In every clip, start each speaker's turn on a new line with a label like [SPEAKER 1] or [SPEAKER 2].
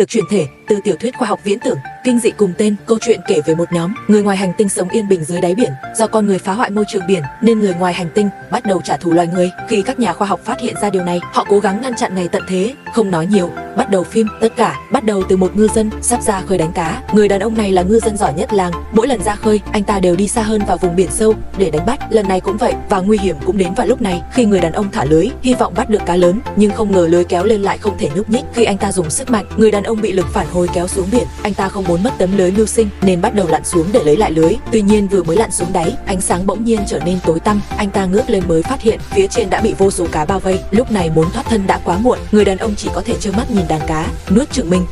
[SPEAKER 1] được chuyển thể từ tiểu thuyết khoa học viễn tưởng kinh dị cùng tên. Câu chuyện kể về một nhóm người ngoài hành tinh sống yên bình dưới đáy biển. Do con người phá hoại môi trường biển nên người ngoài hành tinh bắt đầu trả thù loài người. Khi các nhà khoa học phát hiện ra điều này, họ cố gắng ngăn chặn ngày tận thế. Không nói nhiều, bắt đầu phim. Tất cả bắt đầu từ một ngư dân sắp ra khơi đánh cá. Người đàn ông này là ngư dân giỏi nhất làng. Mỗi lần ra khơi, anh ta đều đi xa hơn vào vùng biển sâu để đánh bắt. Lần này cũng vậy, và nguy hiểm cũng đến vào lúc này. Khi người đàn ông thả lưới, hy vọng bắt được cá lớn, nhưng không ngờ lưới kéo lên lại không thể nhúc nhích. Khi anh ta dùng sức mạnh, người đàn ông bị lực phản hồi kéo xuống biển. Anh ta không muốn mất tấm lưới mưu sinh nên bắt đầu lặn xuống để lấy lại lưới. Tuy nhiên vừa mới lặn xuống đáy, ánh sáng bỗng nhiên trở nên tối tăm. Anh ta ngước lên mới phát hiện phía trên đã bị vô số cá bao vây. Lúc này muốn thoát thân đã quá muộn. Người đàn ông chỉ có thể trơ mắt nhìn đàn cá nuốt chửng mình.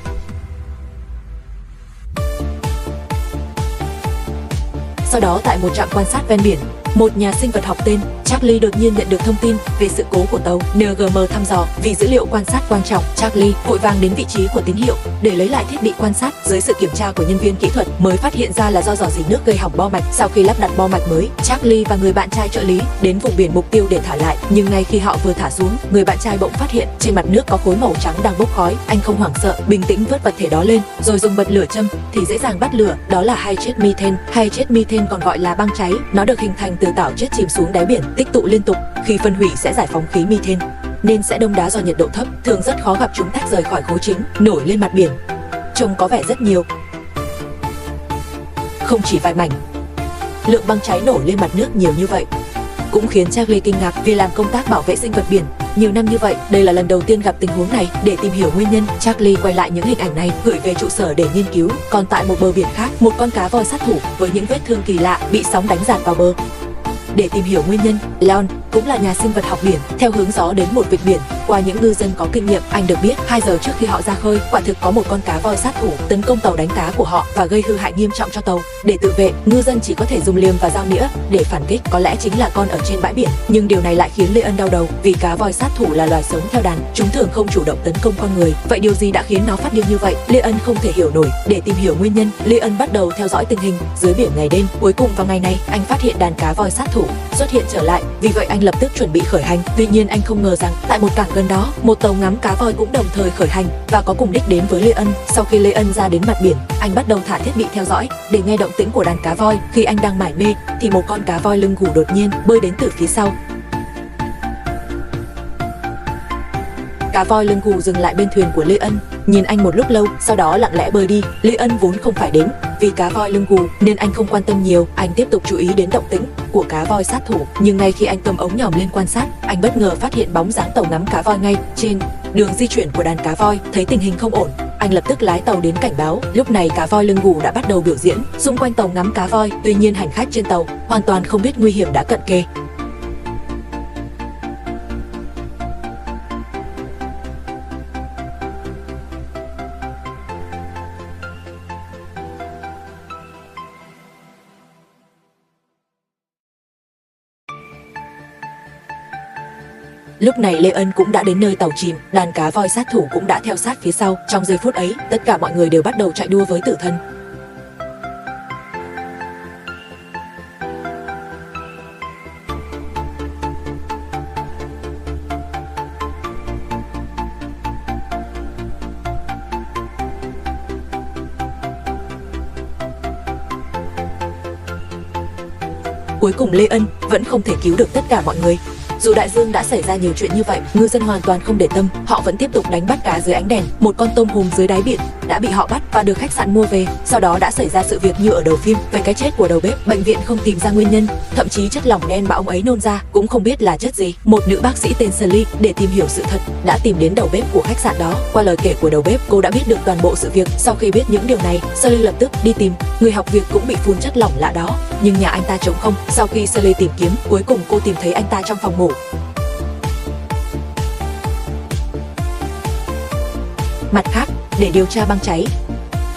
[SPEAKER 1] Sau đó tại một trạm quan sát ven biển, một nhà sinh vật học tên Charlie đột nhiên nhận được thông tin về sự cố của tàu NGM thăm dò. Vì dữ liệu quan sát quan trọng, Charlie vội vàng đến vị trí của tín hiệu để lấy lại thiết bị quan sát. Dưới sự kiểm tra của nhân viên kỹ thuật mới phát hiện ra là do rò rỉ nước gây hỏng bo mạch. Sau khi lắp đặt bo mạch mới, Charlie và người bạn trai trợ lý đến vùng biển mục tiêu để thả lại. Nhưng ngay khi họ vừa thả xuống, người bạn trai bỗng phát hiện trên mặt nước có khối màu trắng đang bốc khói. Anh không hoảng sợ, bình tĩnh vớt vật thể đó lên rồi dùng bật lửa châm thì dễ dàng bắt lửa. Đó là hai chất methane. Hai chất methane còn gọi là băng cháy. Nó được hình thành từ tảo chất chìm xuống đáy biển, tích tụ liên tục. Khi phân hủy sẽ giải phóng khí methane nên sẽ đông đá do nhiệt độ thấp, thường rất khó gặp chúng tách rời khỏi khối chính, nổi lên mặt biển. Trông có vẻ rất nhiều, không chỉ vài mảnh. Lượng băng cháy nổi lên mặt nước nhiều như vậy cũng khiến Charlie kinh ngạc. Vì làm công tác bảo vệ sinh vật biển nhiều năm như vậy, đây là lần đầu tiên gặp tình huống này. Để tìm hiểu nguyên nhân, Charlie quay lại những hình ảnh này gửi về trụ sở để nghiên cứu. Còn tại một bờ biển khác, một con cá voi sát thủ với những vết thương kỳ lạ bị sóng đánh dạt vào bờ. Để tìm hiểu nguyên nhân, Leon cũng là nhà sinh vật học biển theo hướng gió đến một vịnh biển. Qua những ngư dân có kinh nghiệm, anh được biết 2 giờ trước khi họ ra khơi, quả thực có một con cá voi sát thủ tấn công tàu đánh cá của họ và gây hư hại nghiêm trọng cho tàu. Để tự vệ, ngư dân chỉ có thể dùng liềm và dao nĩa để phản kích. Có lẽ chính là con ở trên bãi biển, nhưng điều này lại khiến Leon đau đầu vì cá voi sát thủ là loài sống theo đàn, chúng thường không chủ động tấn công con người. Vậy điều gì đã khiến nó phát điên như vậy? Leon không thể hiểu nổi. Để tìm hiểu nguyên nhân, Leon bắt đầu theo dõi tình hình dưới biển ngày đêm. Cuối cùng vào ngày này, anh phát hiện đàn cá voi sát thủ xuất hiện trở lại. Vì vậy anh lập tức chuẩn bị khởi hành. Tuy nhiên anh không ngờ rằng tại một cảng gần đó, một tàu ngắm cá voi cũng đồng thời khởi hành và có cùng đích đến với Leon. Sau khi Leon ra đến mặt biển, anh bắt đầu thả thiết bị theo dõi để nghe động tĩnh của đàn cá voi. Khi anh đang mải mê thì một con cá voi lưng gù đột nhiên bơi đến từ phía sau. Cá voi lưng gù dừng lại bên thuyền của Leon, nhìn anh một lúc lâu, sau đó lặng lẽ bơi đi. Leon vốn không phải đến vì cá voi lưng gù nên anh không quan tâm nhiều. Anh tiếp tục chú ý đến động tĩnh của cá voi sát thủ. Nhưng ngay khi anh cầm ống nhòm lên quan sát, anh bất ngờ phát hiện bóng dáng tàu ngắm cá voi ngay trên đường di chuyển của đàn cá voi. Thấy tình hình không ổn, anh lập tức lái tàu đến cảnh báo. Lúc này cá voi lưng gù đã bắt đầu biểu diễn xung quanh tàu ngắm cá voi. Tuy nhiên hành khách trên tàu hoàn toàn không biết nguy hiểm đã cận kề. Lúc này Leon cũng đã đến nơi tàu chìm, đàn cá voi sát thủ cũng đã theo sát phía sau. Trong giây phút ấy, tất cả mọi người đều bắt đầu chạy đua với tử thần. Cuối cùng Leon vẫn không thể cứu được tất cả mọi người. Dù đại dương đã xảy ra nhiều chuyện như vậy, ngư dân hoàn toàn không để tâm, họ vẫn tiếp tục đánh bắt cá dưới ánh đèn. Một con tôm hùm dưới đáy biển đã bị họ bắt và được khách sạn mua về. Sau đó đã xảy ra sự việc như ở đầu phim về cái chết của đầu bếp. Bệnh viện không tìm ra nguyên nhân, thậm chí chất lỏng đen mà ông ấy nôn ra cũng không biết là chất gì. Một nữ bác sĩ tên Sally để tìm hiểu sự thật đã tìm đến đầu bếp của khách sạn đó. Qua lời kể của đầu bếp, cô đã biết được toàn bộ sự việc. Sau khi biết những điều này, Sally lập tức đi tìm người học việc cũng bị phun chất lỏng lạ đó, nhưng nhà anh ta trống không. Sau khi Sally tìm kiếm, cuối cùng cô tìm thấy anh ta trong phòng ngủ. Mặt khác, để điều tra băng cháy,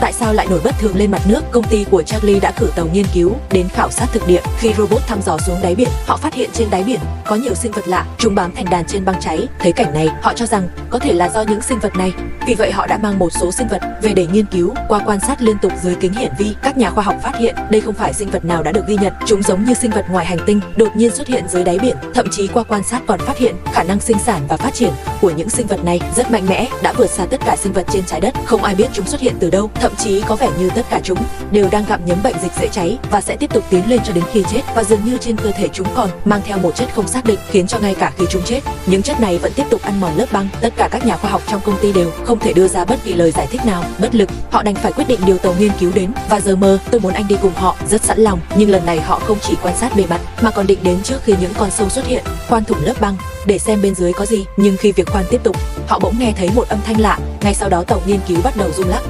[SPEAKER 1] tại sao lại nổi bất thường lên mặt nước. Công ty của Charlie đã cử tàu nghiên cứu đến khảo sát thực địa. Khi robot thăm dò xuống đáy biển, họ phát hiện trên đáy biển có nhiều sinh vật lạ, chúng bám thành đàn trên băng cháy. Thấy cảnh này, họ cho rằng có thể là do những sinh vật này. Vì vậy họ đã mang một số sinh vật về để nghiên cứu. Qua quan sát liên tục dưới kính hiển vi, các nhà khoa học phát hiện đây không phải sinh vật nào đã được ghi nhận. Chúng giống như sinh vật ngoài hành tinh đột nhiên xuất hiện dưới đáy biển. Thậm chí qua quan sát còn phát hiện khả năng sinh sản và phát triển của những sinh vật này rất mạnh mẽ, đã vượt xa tất cả sinh vật trên trái đất. Không ai biết chúng xuất hiện từ đâu, thậm chí có vẻ như tất cả chúng đều đang gặm nhấm bệnh dịch dễ cháy và sẽ tiếp tục tiến lên cho đến khi chết. Và dường như trên cơ thể chúng còn mang theo một chất không xác định, khiến cho ngay cả khi chúng chết, những chất này vẫn tiếp tục ăn mòn lớp băng. Tất cả các nhà khoa học trong công ty đều không thể đưa ra bất kỳ lời giải thích nào. Bất lực, họ đành phải quyết định điều tàu nghiên cứu đến. Và giờ mơ, tôi muốn anh đi cùng họ, rất sẵn lòng. Nhưng lần này họ không chỉ quan sát bề mặt mà còn định đến trước khi những con sâu xuất hiện, khoan thủng lớp băng để xem bên dưới có gì. Nhưng khi việc khoan tiếp tục, họ bỗng nghe thấy một âm thanh lạ. Ngay sau đó tàu nghiên cứu bắt đầu rung lắc.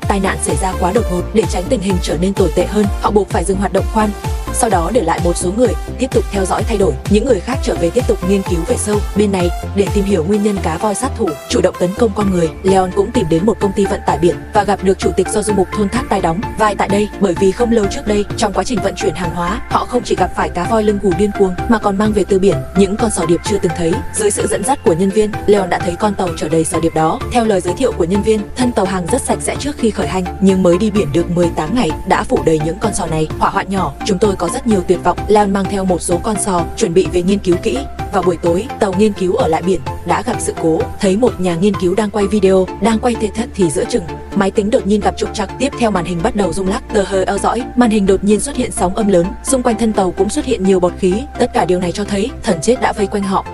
[SPEAKER 1] Tai nạn xảy ra quá đột ngột, để tránh tình hình trở nên tồi tệ hơn, họ buộc phải dừng hoạt động khoan. Sau đó để lại một số người tiếp tục theo dõi thay đổi, những người khác trở về tiếp tục nghiên cứu về sâu. Bên này, để tìm hiểu nguyên nhân cá voi sát thủ chủ động tấn công con người, Leon cũng tìm đến một công ty vận tải biển và gặp được chủ tịch do du mục thôn Thác Tai đóng vai tại đây. Bởi vì không lâu trước đây, trong quá trình vận chuyển hàng hóa, họ không chỉ gặp phải cá voi lưng gù điên cuồng mà còn mang về từ biển những con sò điệp chưa từng thấy. Dưới sự dẫn dắt của nhân viên, Leon đã thấy con tàu chở đầy sò điệp đó. Theo lời giới thiệu của nhân viên, thân tàu hàng rất sạch sẽ trước khi khởi hành, nhưng mới đi biển được 18 ngày đã phủ đầy những con sò này. Hỏa hoạn nhỏ, chúng tôi có rất nhiều tuyệt vọng. Leon mang theo một số con sò chuẩn bị về nghiên cứu kỹ. Vào buổi tối, tàu nghiên cứu ở lại biển đã gặp sự cố. Thấy một nhà nghiên cứu đang quay video, đang quay thê thất thì giữa chừng máy tính đột nhiên gặp trục trặc. Tiếp theo màn hình bắt đầu rung lắc. Tờ hơi theo dõi, màn hình đột nhiên xuất hiện sóng âm lớn, xung quanh thân tàu cũng xuất hiện nhiều bọt khí. Tất cả điều này cho thấy thần chết đã vây quanh họ.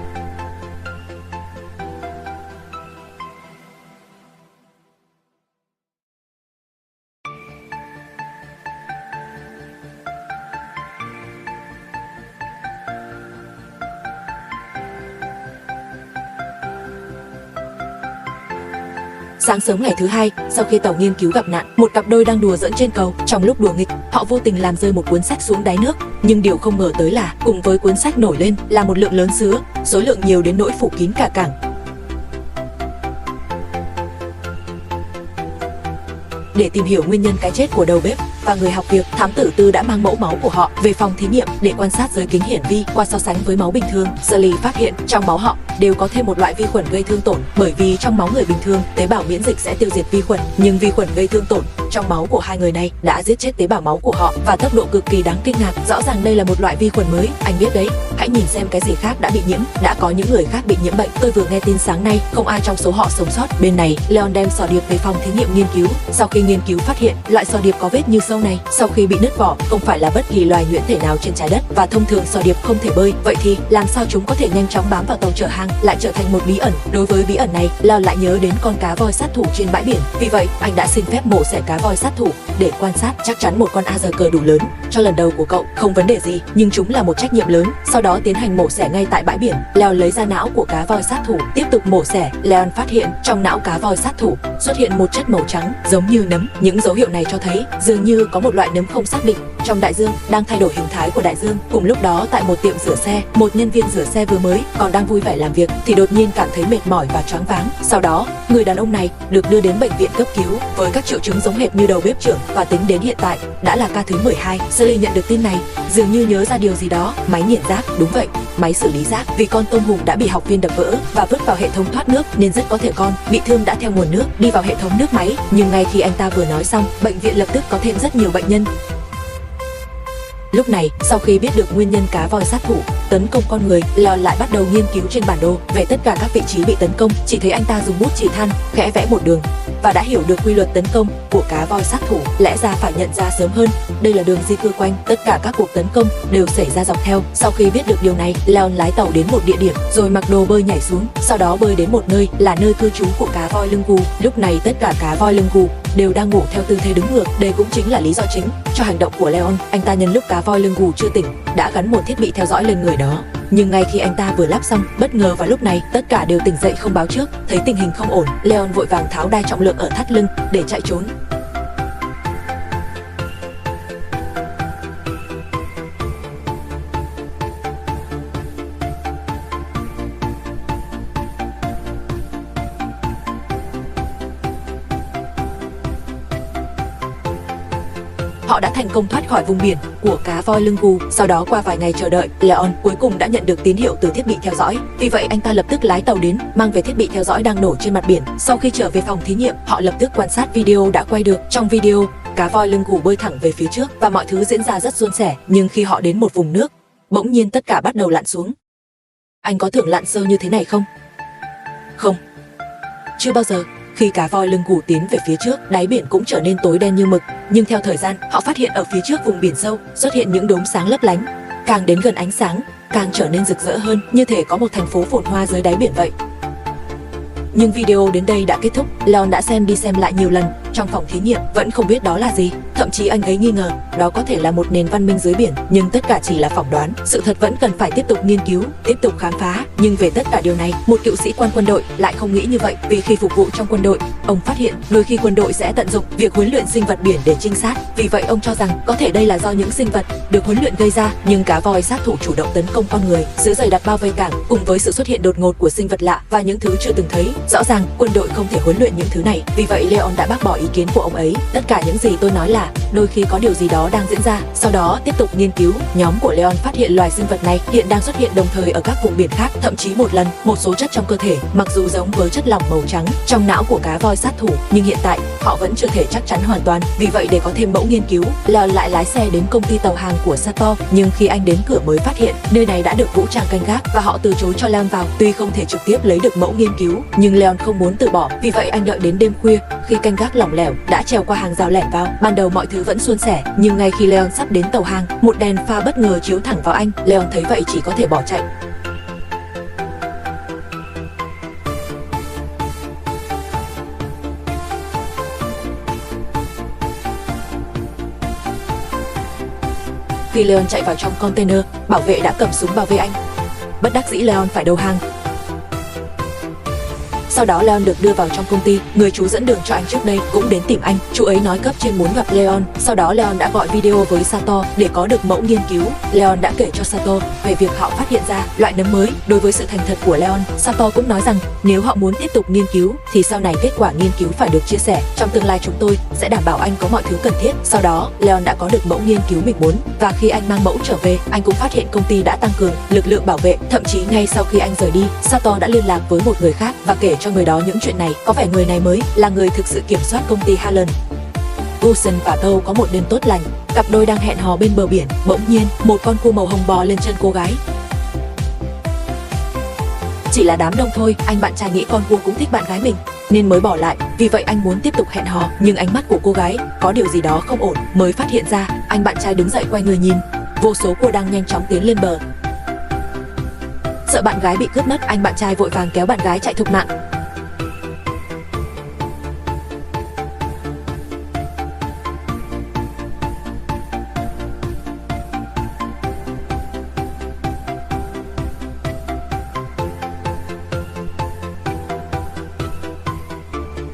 [SPEAKER 1] Sáng sớm ngày thứ hai, sau khi tàu nghiên cứu gặp nạn, một cặp đôi đang đùa giỡn trên cầu. Trong lúc đùa nghịch, họ vô tình làm rơi một cuốn sách xuống đáy nước. Nhưng điều không ngờ tới là cùng với cuốn sách nổi lên là một lượng lớn sứa, số lượng nhiều đến nỗi phủ kín cả cảng. Để tìm hiểu nguyên nhân cái chết của đầu bếp và người học việc, thám tử Tư đã mang mẫu máu của họ về phòng thí nghiệm để quan sát dưới kính hiển vi. Qua so sánh với máu bình thường, Sully phát hiện trong máu họ đều có thêm một loại vi khuẩn gây thương tổn. Bởi vì trong máu người bình thường, tế bào miễn dịch sẽ tiêu diệt vi khuẩn, nhưng vi khuẩn gây thương tổn trong máu của hai người này đã giết chết tế bào máu của họ và tốc độ cực kỳ đáng kinh ngạc. Rõ ràng đây là một loại vi khuẩn mới. Anh biết đấy, hãy nhìn xem cái gì khác đã bị nhiễm. Đã có những người khác bị nhiễm bệnh. Tôi vừa nghe tin sáng nay, không ai trong số họ sống sót. Bên này, Leon đem sò điệp về phòng thí nghiệm nghiên cứu. Sau khi nghiên cứu phát hiện loại sò điệp có vết như sâu này, sau khi bị nứt vỏ, không phải là bất kỳ loài nhuyễn thể nào trên trái đất, và thông thường sò điệp không thể bơi. Vậy thì làm sao chúng có thể nhanh chóng bám vào tàu chở hàng, lại trở thành một bí ẩn? Đối với bí ẩn này, Leon lại nhớ đến con cá voi sát thủ trên bãi biển. Vì vậy, anh đã xin phép mổ xẻ cá voi sát thủ để quan sát. Chắc chắn một con AZK đủ lớn cho lần đầu của cậu, không vấn đề gì, nhưng chúng là một trách nhiệm lớn. Sau đó tiến hành mổ xẻ ngay tại bãi biển. Leon lấy ra não của cá voi sát thủ, tiếp tục mổ xẻ. Leon phát hiện trong não cá voi sát thủ xuất hiện một chất màu trắng giống như nấm. Những dấu hiệu này cho thấy dường như có một loại nấm không xác định trong đại dương đang thay đổi hình thái của đại dương. Cùng lúc đó, tại một tiệm rửa xe, một nhân viên rửa xe vừa mới còn đang vui vẻ làm việc thì đột nhiên cảm thấy mệt mỏi và choáng váng. Sau đó, người đàn ông này được đưa đến bệnh viện cấp cứu với các triệu chứng giống hệt như đầu bếp trưởng, và tính đến hiện tại đã là ca thứ 12. Sully nhận được tin này, dường như nhớ ra điều gì đó. Máy nghiền rác, đúng vậy, máy xử lý rác. Vì con tôm hùm đã bị học viên đập vỡ và vứt vào hệ thống thoát nước, nên rất có thể con bị thương đã theo nguồn nước đi vào hệ thống nước máy. Nhưng ngay khi anh ta vừa nói xong, bệnh viện lập tức có thêm rất nhiều bệnh nhân. Lúc này, sau khi biết được nguyên nhân cá voi sát thủ tấn công con người, Leon lại bắt đầu nghiên cứu trên bản đồ về tất cả các vị trí bị tấn công. Chỉ thấy anh ta dùng bút chỉ than khẽ vẽ một đường và đã hiểu được quy luật tấn công của cá voi sát thủ. Lẽ ra phải nhận ra sớm hơn, đây là đường di cư quanh, tất cả các cuộc tấn công đều xảy ra dọc theo. Sau khi biết được điều này, Leon lái tàu đến một địa điểm rồi mặc đồ bơi nhảy xuống, sau đó bơi đến một nơi là nơi cư trú của cá voi lưng gù. Lúc này tất cả cá voi lưng gù đều đang ngủ theo tư thế đứng ngược. Đây cũng chính là lý do chính cho hành động của Leon. Anh ta nhân lúc cá voi lưng gù chưa tỉnh đã gắn một thiết bị theo dõi lên người đó. Nhưng ngay khi anh ta vừa lắp xong, bất ngờ vào lúc này tất cả đều tỉnh dậy không báo trước. Thấy tình hình không ổn, Leon vội vàng tháo đai trọng lượng ở thắt lưng để chạy trốn. họ đã thành công thoát khỏi vùng biển của cá voi lưng gù. Sau đó qua vài ngày chờ đợi, Leon cuối cùng đã nhận được tín hiệu từ thiết bị theo dõi. Vì vậy anh ta lập tức lái tàu đến, mang về thiết bị theo dõi đang nổ trên mặt biển. Sau khi trở về phòng thí nghiệm, họ lập tức quan sát video đã quay được. Trong video, cá voi lưng gù bơi thẳng về phía trước và mọi thứ diễn ra rất suôn sẻ. Nhưng khi họ đến một vùng nước, bỗng nhiên tất cả bắt đầu lặn xuống. Anh có tưởng lặn sâu như thế này không? Không, chưa bao giờ. Khi cá voi lưng gù tiến về phía trước, đáy biển cũng trở nên tối đen như mực. Nhưng theo thời gian, họ phát hiện ở phía trước vùng biển sâu xuất hiện những đốm sáng lấp lánh. Càng đến gần ánh sáng, càng trở nên rực rỡ hơn, như thể có một thành phố phồn hoa dưới đáy biển vậy. Nhưng video đến đây đã kết thúc. Leon đã xem đi xem lại nhiều lần. Trong phòng thí nghiệm vẫn không biết đó là gì. Thậm chí anh ấy nghi ngờ đó có thể là một nền văn minh dưới biển. Nhưng tất cả chỉ là phỏng đoán. Sự thật vẫn cần phải tiếp tục nghiên cứu, tiếp tục khám phá. Nhưng về tất cả điều này, một cựu sĩ quan quân đội lại không nghĩ như vậy. Vì khi phục vụ trong quân đội, ông phát hiện đôi khi quân đội sẽ tận dụng việc huấn luyện sinh vật biển để trinh sát. Vì vậy ông cho rằng có thể đây là do những sinh vật được huấn luyện gây ra. Nhưng cá voi sát thủ chủ động tấn công con người, giữ dày đặc bao vây cảng, cùng với sự xuất hiện đột ngột của sinh vật lạ và những thứ chưa từng thấy. Rõ ràng quân đội không thể huấn luyện những thứ này. Vì vậy Leon đã bác bỏ ý kiến của ông ấy. Tất cả những gì tôi nói là đôi khi có điều gì đó đang diễn ra. Sau đó tiếp tục nghiên cứu, nhóm của Leon phát hiện loài sinh vật này hiện đang xuất hiện đồng thời ở các vùng biển khác. Thậm chí một lần, một số chất trong cơ thể mặc dù giống với chất lỏng màu trắng trong não của cá voi sát thủ, nhưng hiện tại họ vẫn chưa thể chắc chắn hoàn toàn. Vì vậy để có thêm mẫu nghiên cứu, Leon lại lái xe đến công ty tàu hàng của Sato. Nhưng khi anh đến cửa mới phát hiện nơi này đã được vũ trang canh gác và họ từ chối cho Leon vào. Tuy không thể trực tiếp lấy được mẫu nghiên cứu, nhưng Leon không muốn từ bỏ. Vì vậy anh đợi đến đêm khuya, khi canh gác lỏng lẻo đã trèo qua hàng rào lẻn vào. Ban đầu mọi thứ vẫn suôn sẻ, nhưng ngay khi Leon sắp đến tàu hàng, một đèn pha bất ngờ chiếu thẳng vào anh. Leon thấy vậy chỉ có thể bỏ chạy. Khi Leon chạy vào trong container, bảo vệ đã cầm súng bảo vệ anh. Bất đắc dĩ Leon phải đầu hàng. Sau đó Leon được đưa vào trong công ty. Người chú dẫn đường cho anh trước đây cũng đến tìm anh. Chú ấy nói cấp trên muốn gặp Leon. Sau đó Leon đã gọi video với Sato để có được mẫu nghiên cứu. Leon đã kể cho Sato về việc họ phát hiện ra loại nấm mới. Đối với sự thành thật của Leon, Sato cũng nói rằng nếu họ muốn tiếp tục nghiên cứu thì sau này kết quả nghiên cứu phải được chia sẻ. Trong tương lai chúng tôi sẽ đảm bảo anh có mọi thứ cần thiết. Sau đó Leon đã có được mẫu nghiên cứu mình muốn, và khi anh mang mẫu trở về, anh cũng phát hiện công ty đã tăng cường lực lượng bảo vệ. Thậm chí ngay sau khi anh rời đi, Sato đã liên lạc với một người khác và kể cho người đó những chuyện này. Có vẻ người này mới là người thực sự kiểm soát công ty Harlan. Wilson và Tô có một đêm tốt lành. Cặp đôi đang hẹn hò bên bờ biển. Bỗng nhiên, một con cua màu hồng bò lên chân cô gái. Chỉ là đám đông thôi, anh bạn trai nghĩ con cua cũng thích bạn gái mình nên mới bỏ lại. Vì vậy anh muốn tiếp tục hẹn hò, nhưng ánh mắt của cô gái có điều gì đó không ổn. Mới phát hiện ra, anh bạn trai đứng dậy quay người nhìn. Vô số cua đang nhanh chóng tiến lên bờ. Sợ bạn gái bị cướp mất, anh bạn trai vội vàng kéo bạn gái chạy thục mạng.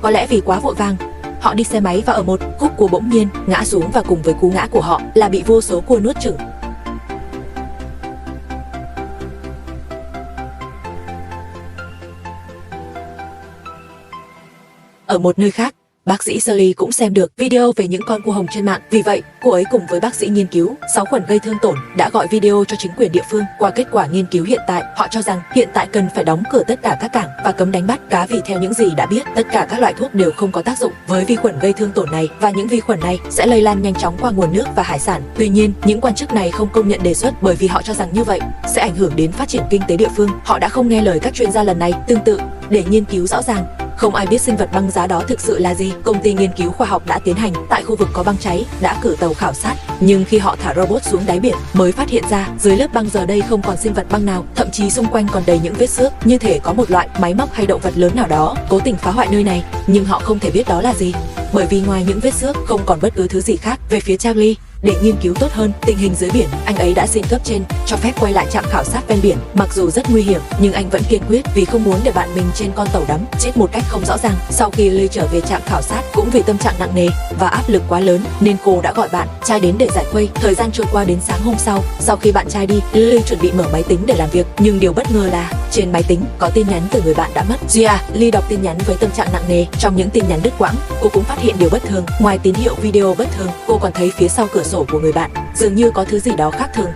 [SPEAKER 1] Có lẽ vì quá vội vàng, họ đi xe máy và ở một khúc cua bỗng nhiên ngã xuống, và cùng với cú ngã của họ là bị vô số cua nuốt chửng. Ở một nơi khác, bác sĩ Shirley cũng xem được video về những con cua hồng trên mạng. Vì vậy, cô ấy cùng với bác sĩ nghiên cứu 6 khuẩn gây thương tổn đã gọi video cho chính quyền địa phương. Qua kết quả nghiên cứu hiện tại, họ cho rằng hiện tại cần phải đóng cửa tất cả các cảng và cấm đánh bắt cá, vì theo những gì đã biết, tất cả các loại thuốc đều không có tác dụng với vi khuẩn gây thương tổn này, và những vi khuẩn này sẽ lây lan nhanh chóng qua nguồn nước và hải sản. Tuy nhiên, những quan chức này không công nhận đề xuất, bởi vì họ cho rằng như vậy sẽ ảnh hưởng đến phát triển kinh tế địa phương. Họ đã không nghe lời các chuyên gia lần này. Tương tự, để nghiên cứu rõ ràng không ai biết sinh vật băng giá đó thực sự là gì, công ty nghiên cứu khoa học đã tiến hành tại khu vực có băng cháy, đã cử tàu khảo sát. Nhưng khi họ thả robot xuống đáy biển, mới phát hiện ra dưới lớp băng giờ đây không còn sinh vật băng nào, thậm chí xung quanh còn đầy những vết xước, như thể có một loại máy móc hay động vật lớn nào đó cố tình phá hoại nơi này. Nhưng họ không thể biết đó là gì, bởi vì ngoài những vết xước không còn bất cứ thứ gì khác. Về phía Charlie, Để nghiên cứu tốt hơn tình hình dưới biển, anh ấy đã xin cấp trên cho phép quay lại trạm khảo sát ven biển. Mặc dù rất nguy hiểm, nhưng anh vẫn kiên quyết vì không muốn để bạn mình trên con tàu đắm chết một cách không rõ ràng. Sau khi Lee trở về trạm khảo sát, cũng vì tâm trạng nặng nề và áp lực quá lớn nên cô đã gọi bạn trai đến để giải khuây. Thời gian trôi qua đến sáng hôm sau khi bạn trai đi, Lee chuẩn bị mở máy tính để làm việc, nhưng điều bất ngờ là trên máy tính có tin nhắn từ người bạn đã mất. Gia, Lee đọc tin nhắn với tâm trạng nặng nề. Trong những tin nhắn đứt quãng, cô cũng phát hiện điều bất thường. Ngoài tín hiệu video bất thường, cô còn thấy phía sau cửa sổ của người bạn dường như có thứ gì đó khác thường.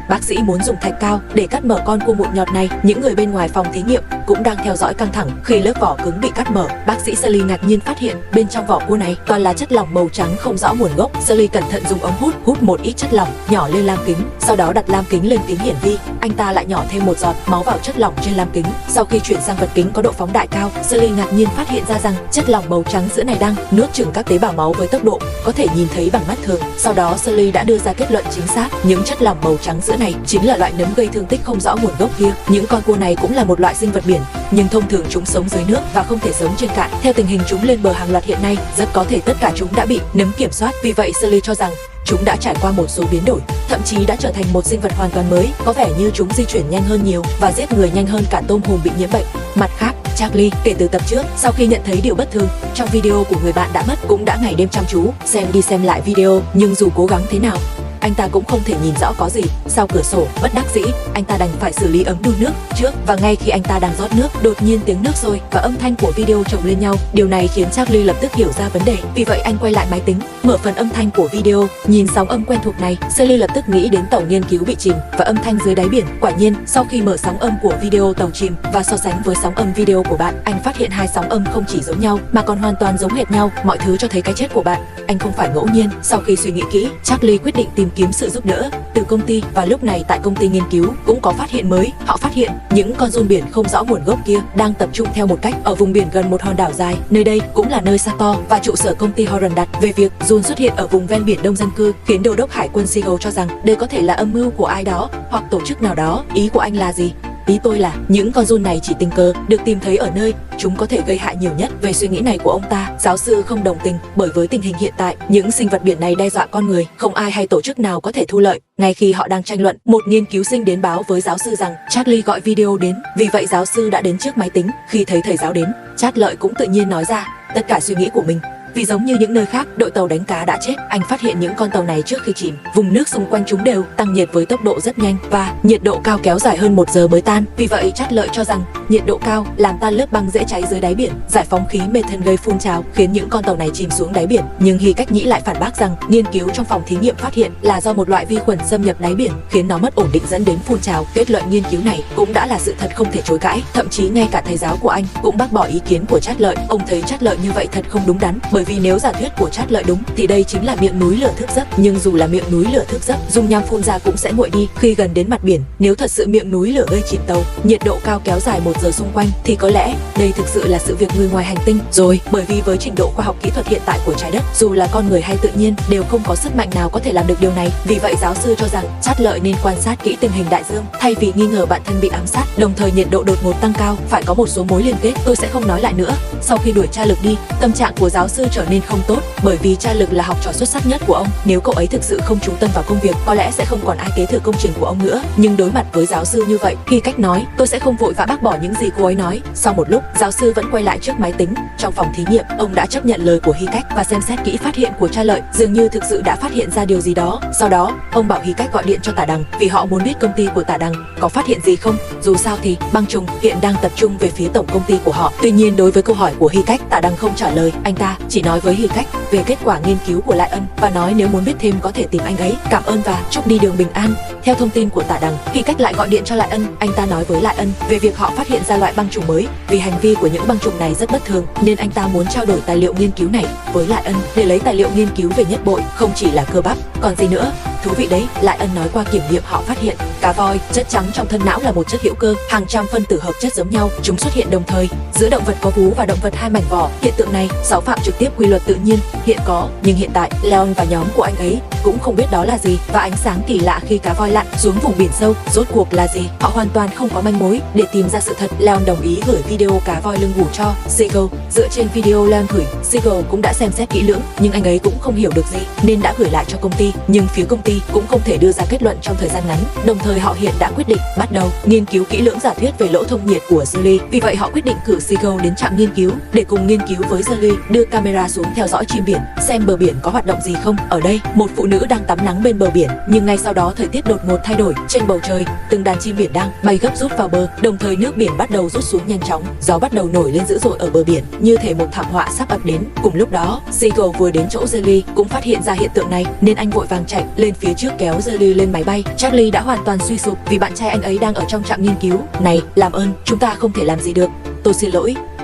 [SPEAKER 1] Bác sĩ muốn dùng thạch cao để cắt mở con cua mụn nhọt này. Những người bên ngoài phòng thí nghiệm cũng đang theo dõi căng thẳng khi lớp vỏ cứng bị cắt mở. Bác sĩ Sully ngạc nhiên phát hiện bên trong vỏ cua này toàn là chất lỏng màu trắng không rõ nguồn gốc. Sully cẩn thận dùng ống hút một ít chất lỏng nhỏ lên lam kính, sau đó đặt lam kính lên kính hiển vi. Anh ta lại nhỏ thêm một giọt máu vào chất lỏng trên lam kính. Sau khi chuyển sang vật kính có độ phóng đại cao, Sully ngạc nhiên phát hiện ra rằng chất lỏng màu trắng sữa này đang nuốt chửng các tế bào máu với tốc độ có thể nhìn thấy bằng mắt thường. Sau đó Sully đã đưa ra kết luận chính xác, những chất lỏng màu trắng sữa này chính là loại nấm gây thương tích không rõ nguồn gốc kia. Những con cua này cũng là một loại sinh vật biển, nhưng thông thường chúng sống dưới nước và không thể sống trên cạn. Theo tình hình chúng lên bờ hàng loạt hiện nay, rất có thể tất cả chúng đã bị nấm kiểm soát. Vì vậy Sully cho rằng chúng đã trải qua một số biến đổi, thậm chí đã trở thành một sinh vật hoàn toàn mới. Có vẻ như chúng di chuyển nhanh hơn nhiều và giết người nhanh hơn cả tôm hùm bị nhiễm bệnh. Mặt khác, Charlie kể từ tập trước, sau khi nhận thấy điều bất thường trong video của người bạn đã mất, cũng đã ngày đêm chăm chú xem đi xem lại video, nhưng dù cố gắng thế nào, anh ta cũng không thể nhìn rõ có gì. Sau cửa sổ, bất đắc dĩ, anh ta đành phải xử lý ấm đun nước trước, và ngay khi anh ta đang rót nước, đột nhiên tiếng nước sôi và âm thanh của video chồng lên nhau. Điều này khiến Charlie lập tức hiểu ra vấn đề. Vì vậy anh quay lại máy tính, mở phần âm thanh của video. Nhìn sóng âm quen thuộc này, Sully lập tức nghĩ đến tàu nghiên cứu bị chìm và âm thanh dưới đáy biển. Quả nhiên, sau khi mở sóng âm của video tàu chìm và so sánh với sóng âm video của bạn, anh phát hiện hai sóng âm không chỉ giống nhau mà còn hoàn toàn giống hệt nhau. Mọi thứ cho thấy cái chết của bạn anh không phải ngẫu nhiên. Sau khi suy nghĩ kỹ, Charlie quyết định tìm kiếm sự giúp đỡ từ công ty, và lúc này tại công ty nghiên cứu cũng có phát hiện mới. Họ phát hiện những con giun biển không rõ nguồn gốc kia đang tập trung theo một cách ở vùng biển gần một hòn đảo dài. Nơi đây cũng là nơi Sato và trụ sở công ty Horan đặt. Về việc giun xuất hiện ở vùng ven biển đông dân cư khiến đô đốc hải quân Seagull cho rằng đây có thể là âm mưu của ai đó hoặc tổ chức nào đó. Ý của anh là gì? Ý tôi là những con giun này chỉ tình cờ được tìm thấy ở nơi chúng có thể gây hại nhiều nhất. Về suy nghĩ này của ông ta, giáo sư không đồng tình, bởi với tình hình hiện tại, những sinh vật biển này đe dọa con người, không ai hay tổ chức nào có thể thu lợi. Ngay khi họ đang tranh luận, một nghiên cứu sinh đến báo với giáo sư rằng Charlie gọi video đến. Vì vậy giáo sư đã đến trước máy tính. Khi thấy thầy giáo đến, Chát Lợi cũng tự nhiên nói ra tất cả suy nghĩ của mình. Vì giống như những nơi khác, đội tàu đánh cá đã chết. Anh phát hiện những con tàu này trước khi chìm, vùng nước xung quanh chúng đều tăng nhiệt với tốc độ rất nhanh và nhiệt độ cao kéo dài hơn 1 giờ mới tan. Vì vậy Chát Lợi cho rằng nhiệt độ cao làm tan lớp băng dễ cháy dưới đáy biển, giải phóng khí methane gây phun trào khiến những con tàu này chìm xuống đáy biển. Nhưng Hy Cách Nhĩ lại phản bác rằng nghiên cứu trong phòng thí nghiệm phát hiện là do một loại vi khuẩn xâm nhập đáy biển khiến nó mất ổn định dẫn đến phun trào. Kết luận nghiên cứu này cũng đã là sự thật không thể chối cãi. Thậm chí ngay cả thầy giáo của anh cũng bác bỏ ý kiến của Chát Lợi. Ông thấy Chát Lợi như vậy thật không đúng đắn, bởi vì nếu giả thuyết của Chát Lợi đúng thì đây chính là miệng núi lửa thức giấc. Nhưng dù là miệng núi lửa thức giấc, dung nham phun ra cũng sẽ nguội đi khi gần đến mặt biển. Nếu thật sự miệng núi lửa gây chìm tàu, nhiệt độ cao kéo dài 1 giờ xung quanh, thì có lẽ đây thực sự là sự việc người ngoài hành tinh rồi. Bởi vì với trình độ khoa học kỹ thuật hiện tại của trái đất, dù là con người hay tự nhiên đều không có sức mạnh nào có thể làm được điều này. Vì vậy giáo sư cho rằng Chát Lợi nên quan sát kỹ tình hình đại dương thay vì nghi ngờ bản thân bị ám sát. Đồng thời nhiệt độ đột ngột tăng cao phải có một số mối liên kết. Tôi sẽ không nói lại nữa. Sau khi đuổi Cha Lực đi, tâm trạng của giáo sư trở nên không tốt, bởi vì Cha Lực là học trò xuất sắc nhất của ông. Nếu cậu ấy thực sự không chú tâm vào công việc, có lẽ sẽ không còn ai kế thừa công trình của ông nữa. Nhưng đối mặt với giáo sư như vậy, Hy Cách nói, tôi sẽ không vội vã bác bỏ những gì cô ấy nói. Sau một lúc, giáo sư vẫn quay lại trước máy tính. Trong phòng thí nghiệm, ông đã chấp nhận lời của Hy Cách và xem xét kỹ phát hiện của Cha Lợi. Dường như thực sự đã phát hiện ra điều gì đó. Sau đó, ông bảo Hy Cách gọi điện cho Tả Đằng, vì họ muốn biết công ty của Tả Đằng có phát hiện gì không. Dù sao thì băng trùng hiện đang tập trung về phía tổng công ty của họ. Tuy nhiên đối với câu hỏi của Hy Cách, Tả Đằng không trả lời. Anh ta chỉ nói với Hy Cách về kết quả nghiên cứu của Lại Ân và nói nếu muốn biết thêm có thể tìm anh ấy. Cảm ơn và chúc đi đường bình an. Theo thông tin của Tả Đằng, Hy Cách lại gọi điện cho Lại Ân. Anh ta nói với Lại Ân về việc họ phát hiện ra loại băng trùng mới. Vì hành vi của những băng trùng này rất bất thường nên anh ta muốn trao đổi tài liệu nghiên cứu này với Lại Ân để lấy tài liệu nghiên cứu về nhất bội, không chỉ là cơ bắp còn gì nữa. Thú vị đấy, Lại Ân nói qua kiểm nghiệm họ phát hiện Cá voi, chất trắng trong thân não là một chất hữu cơ, hàng trăm phân tử hợp chất giống nhau, chúng xuất hiện đồng thời giữa động vật có vú và động vật hai mảnh vỏ. Hiện tượng này xáo phạm trực tiếp quy luật tự nhiên hiện có, nhưng hiện tại Leon và nhóm của anh ấy cũng không biết đó là gì, và ánh sáng kỳ lạ khi cá voi lặn xuống vùng biển sâu rốt cuộc là gì. Họ hoàn toàn không có manh mối để tìm ra sự thật. Leon đồng ý gửi video cá voi lưng gù cho Siegel. Dựa trên video Leon gửi, Siegel cũng đã xem xét kỹ lưỡng, nhưng anh ấy cũng không hiểu được gì nên đã gửi lại cho công ty. Nhưng phía công ty cũng không thể đưa ra kết luận trong thời gian ngắn. Đồng thời họ hiện đã quyết định bắt đầu nghiên cứu kỹ lưỡng giả thuyết về lỗ thông nhiệt của Julie. Vì vậy họ quyết định cử Siegel đến trạm nghiên cứu để cùng nghiên cứu với Julie, đưa camera xuống theo dõi chim biển, xem bờ biển có hoạt động gì không. Ở đây, một phụ nữ đang tắm nắng bên bờ biển, nhưng ngay sau đó thời tiết đột ngột thay đổi. Trên bầu trời, từng đàn chim biển đang bay gấp rút vào bờ, đồng thời nước biển bắt đầu rút xuống nhanh chóng, gió bắt đầu nổi lên dữ dội ở bờ biển, như thể một thảm họa sắp ập đến. Cùng lúc đó, Siegel vừa đến chỗ Julie cũng phát hiện ra hiện tượng này, nên anh vội vàng chạy lên phía trước kéo Julie lên máy bay. Charlie đã hoàn toàn suy sụp vì bạn trai anh ấy đang ở trong trạm nghiên cứu. Này, làm ơn, chúng ta không thể làm gì được. Tôi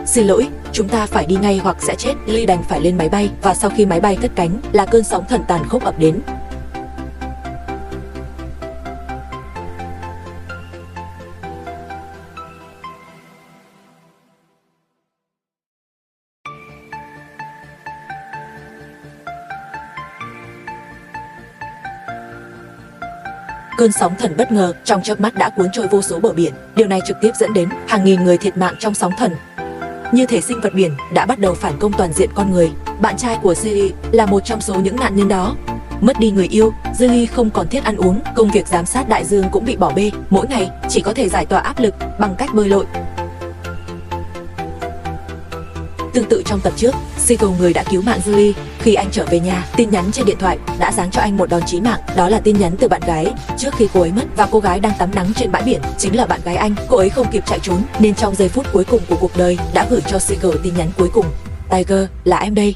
[SPEAKER 1] xin lỗi, chúng ta phải đi ngay hoặc sẽ chết. Lee đành phải lên máy bay, và sau khi máy bay cất cánh là cơn sóng thần tàn khốc ập đến. Cơn sóng thần bất ngờ trong chớp mắt đã cuốn trôi vô số bờ biển. Điều này trực tiếp dẫn đến hàng nghìn người thiệt mạng trong sóng thần. Như thể sinh vật biển đã bắt đầu phản công toàn diện con người. Bạn trai của Julie là một trong số những nạn nhân đó. Mất đi người yêu, Julie không còn thiết ăn uống, công việc giám sát đại dương cũng bị bỏ bê. Mỗi ngày chỉ có thể giải tỏa áp lực bằng cách bơi lội. Tương tự trong tập trước, Siegel, người đã cứu mạng Julie, khi anh trở về nhà, tin nhắn trên điện thoại đã giáng cho anh một đòn chí mạng. Đó là tin nhắn từ bạn gái trước khi cô ấy mất, và cô gái đang tắm nắng trên bãi biển chính là bạn gái anh. Cô ấy không kịp chạy trốn nên trong giây phút cuối cùng của cuộc đời đã gửi cho Siegel tin nhắn cuối cùng: Tiger, là em đây.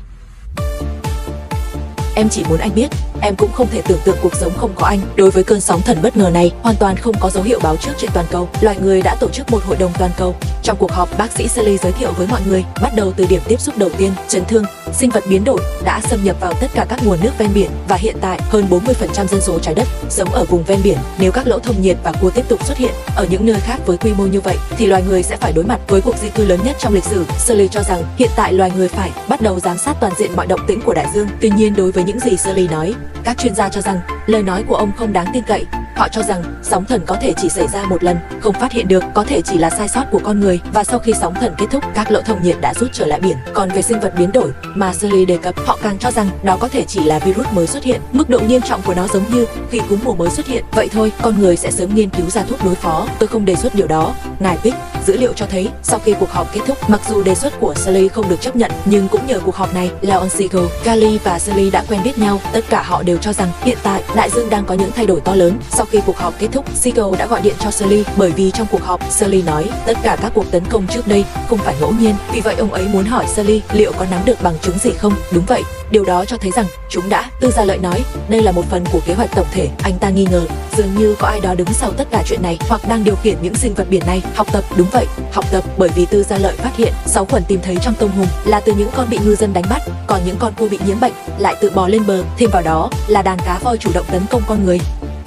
[SPEAKER 1] Em chỉ muốn anh biết, em cũng không thể tưởng tượng cuộc sống không có anh. Đối với cơn sóng thần bất ngờ này, hoàn toàn không có dấu hiệu báo trước trên toàn cầu. Loài người đã tổ chức một hội đồng toàn cầu. Trong cuộc họp, bác sĩ Sully giới thiệu với mọi người, bắt đầu từ điểm tiếp xúc đầu tiên, chấn thương. Sinh vật biến đổi đã xâm nhập vào tất cả các nguồn nước ven biển, và hiện tại hơn 40% dân số trái đất sống ở vùng ven biển. Nếu các lỗ thông nhiệt và cua tiếp tục xuất hiện ở những nơi khác với quy mô như vậy, thì loài người sẽ phải đối mặt với cuộc di cư lớn nhất trong lịch sử. Sully cho rằng hiện tại loài người phải bắt đầu giám sát toàn diện mọi động tĩnh của đại dương. Tuy nhiên, đối với những gì Sully nói, các chuyên gia cho rằng lời nói của ông không đáng tin cậy. Họ cho rằng sóng thần có thể chỉ xảy ra một lần, không phát hiện được, có thể chỉ là sai sót của con người, và sau khi sóng thần kết thúc, các lỗ thông nhiệt đã rút trở lại biển. Còn về sinh vật biến đổi mà Sully đề cập, họ càng cho rằng đó có thể chỉ là virus mới xuất hiện. Mức độ nghiêm trọng của nó giống như khi cúm mùa mới xuất hiện. Vậy thôi, con người sẽ sớm nghiên cứu ra thuốc đối phó. Tôi không đề xuất điều đó, ngài Pick. Dữ liệu cho thấy, sau khi cuộc họp kết thúc, mặc dù đề xuất của Sully không được chấp nhận, nhưng cũng nhờ cuộc họp này, Leon, Siegel, Kali và Sully đã quen biết nhau. Tất cả họ đều cho rằng hiện tại đại dương đang có những thay đổi to lớn. Sau khi cuộc họp kết thúc, Siegel đã gọi điện cho Sully, bởi vì trong cuộc họp, Sully nói tất cả các cuộc tấn công trước đây không phải ngẫu nhiên. Vì vậy ông ấy muốn hỏi Sully liệu có nắm được bằng chứng gì không. Đúng vậy, điều đó cho thấy rằng chúng đã. Tư Gia Lợi nói đây là một phần của kế hoạch tổng thể. Anh ta nghi ngờ dường như có ai đó đứng sau tất cả chuyện này, hoặc đang điều khiển những sinh vật biển này. Học tập, đúng vậy, học tập, bởi vì Tư Gia Lợi phát hiện 6 khuẩn tìm thấy trong tôm hùm là từ những con bị ngư dân đánh bắt, còn những con cua bị nhiễm bệnh lại tự bò lên bờ. Thêm vào đó là đàn cá voi chủ động tấn công con người.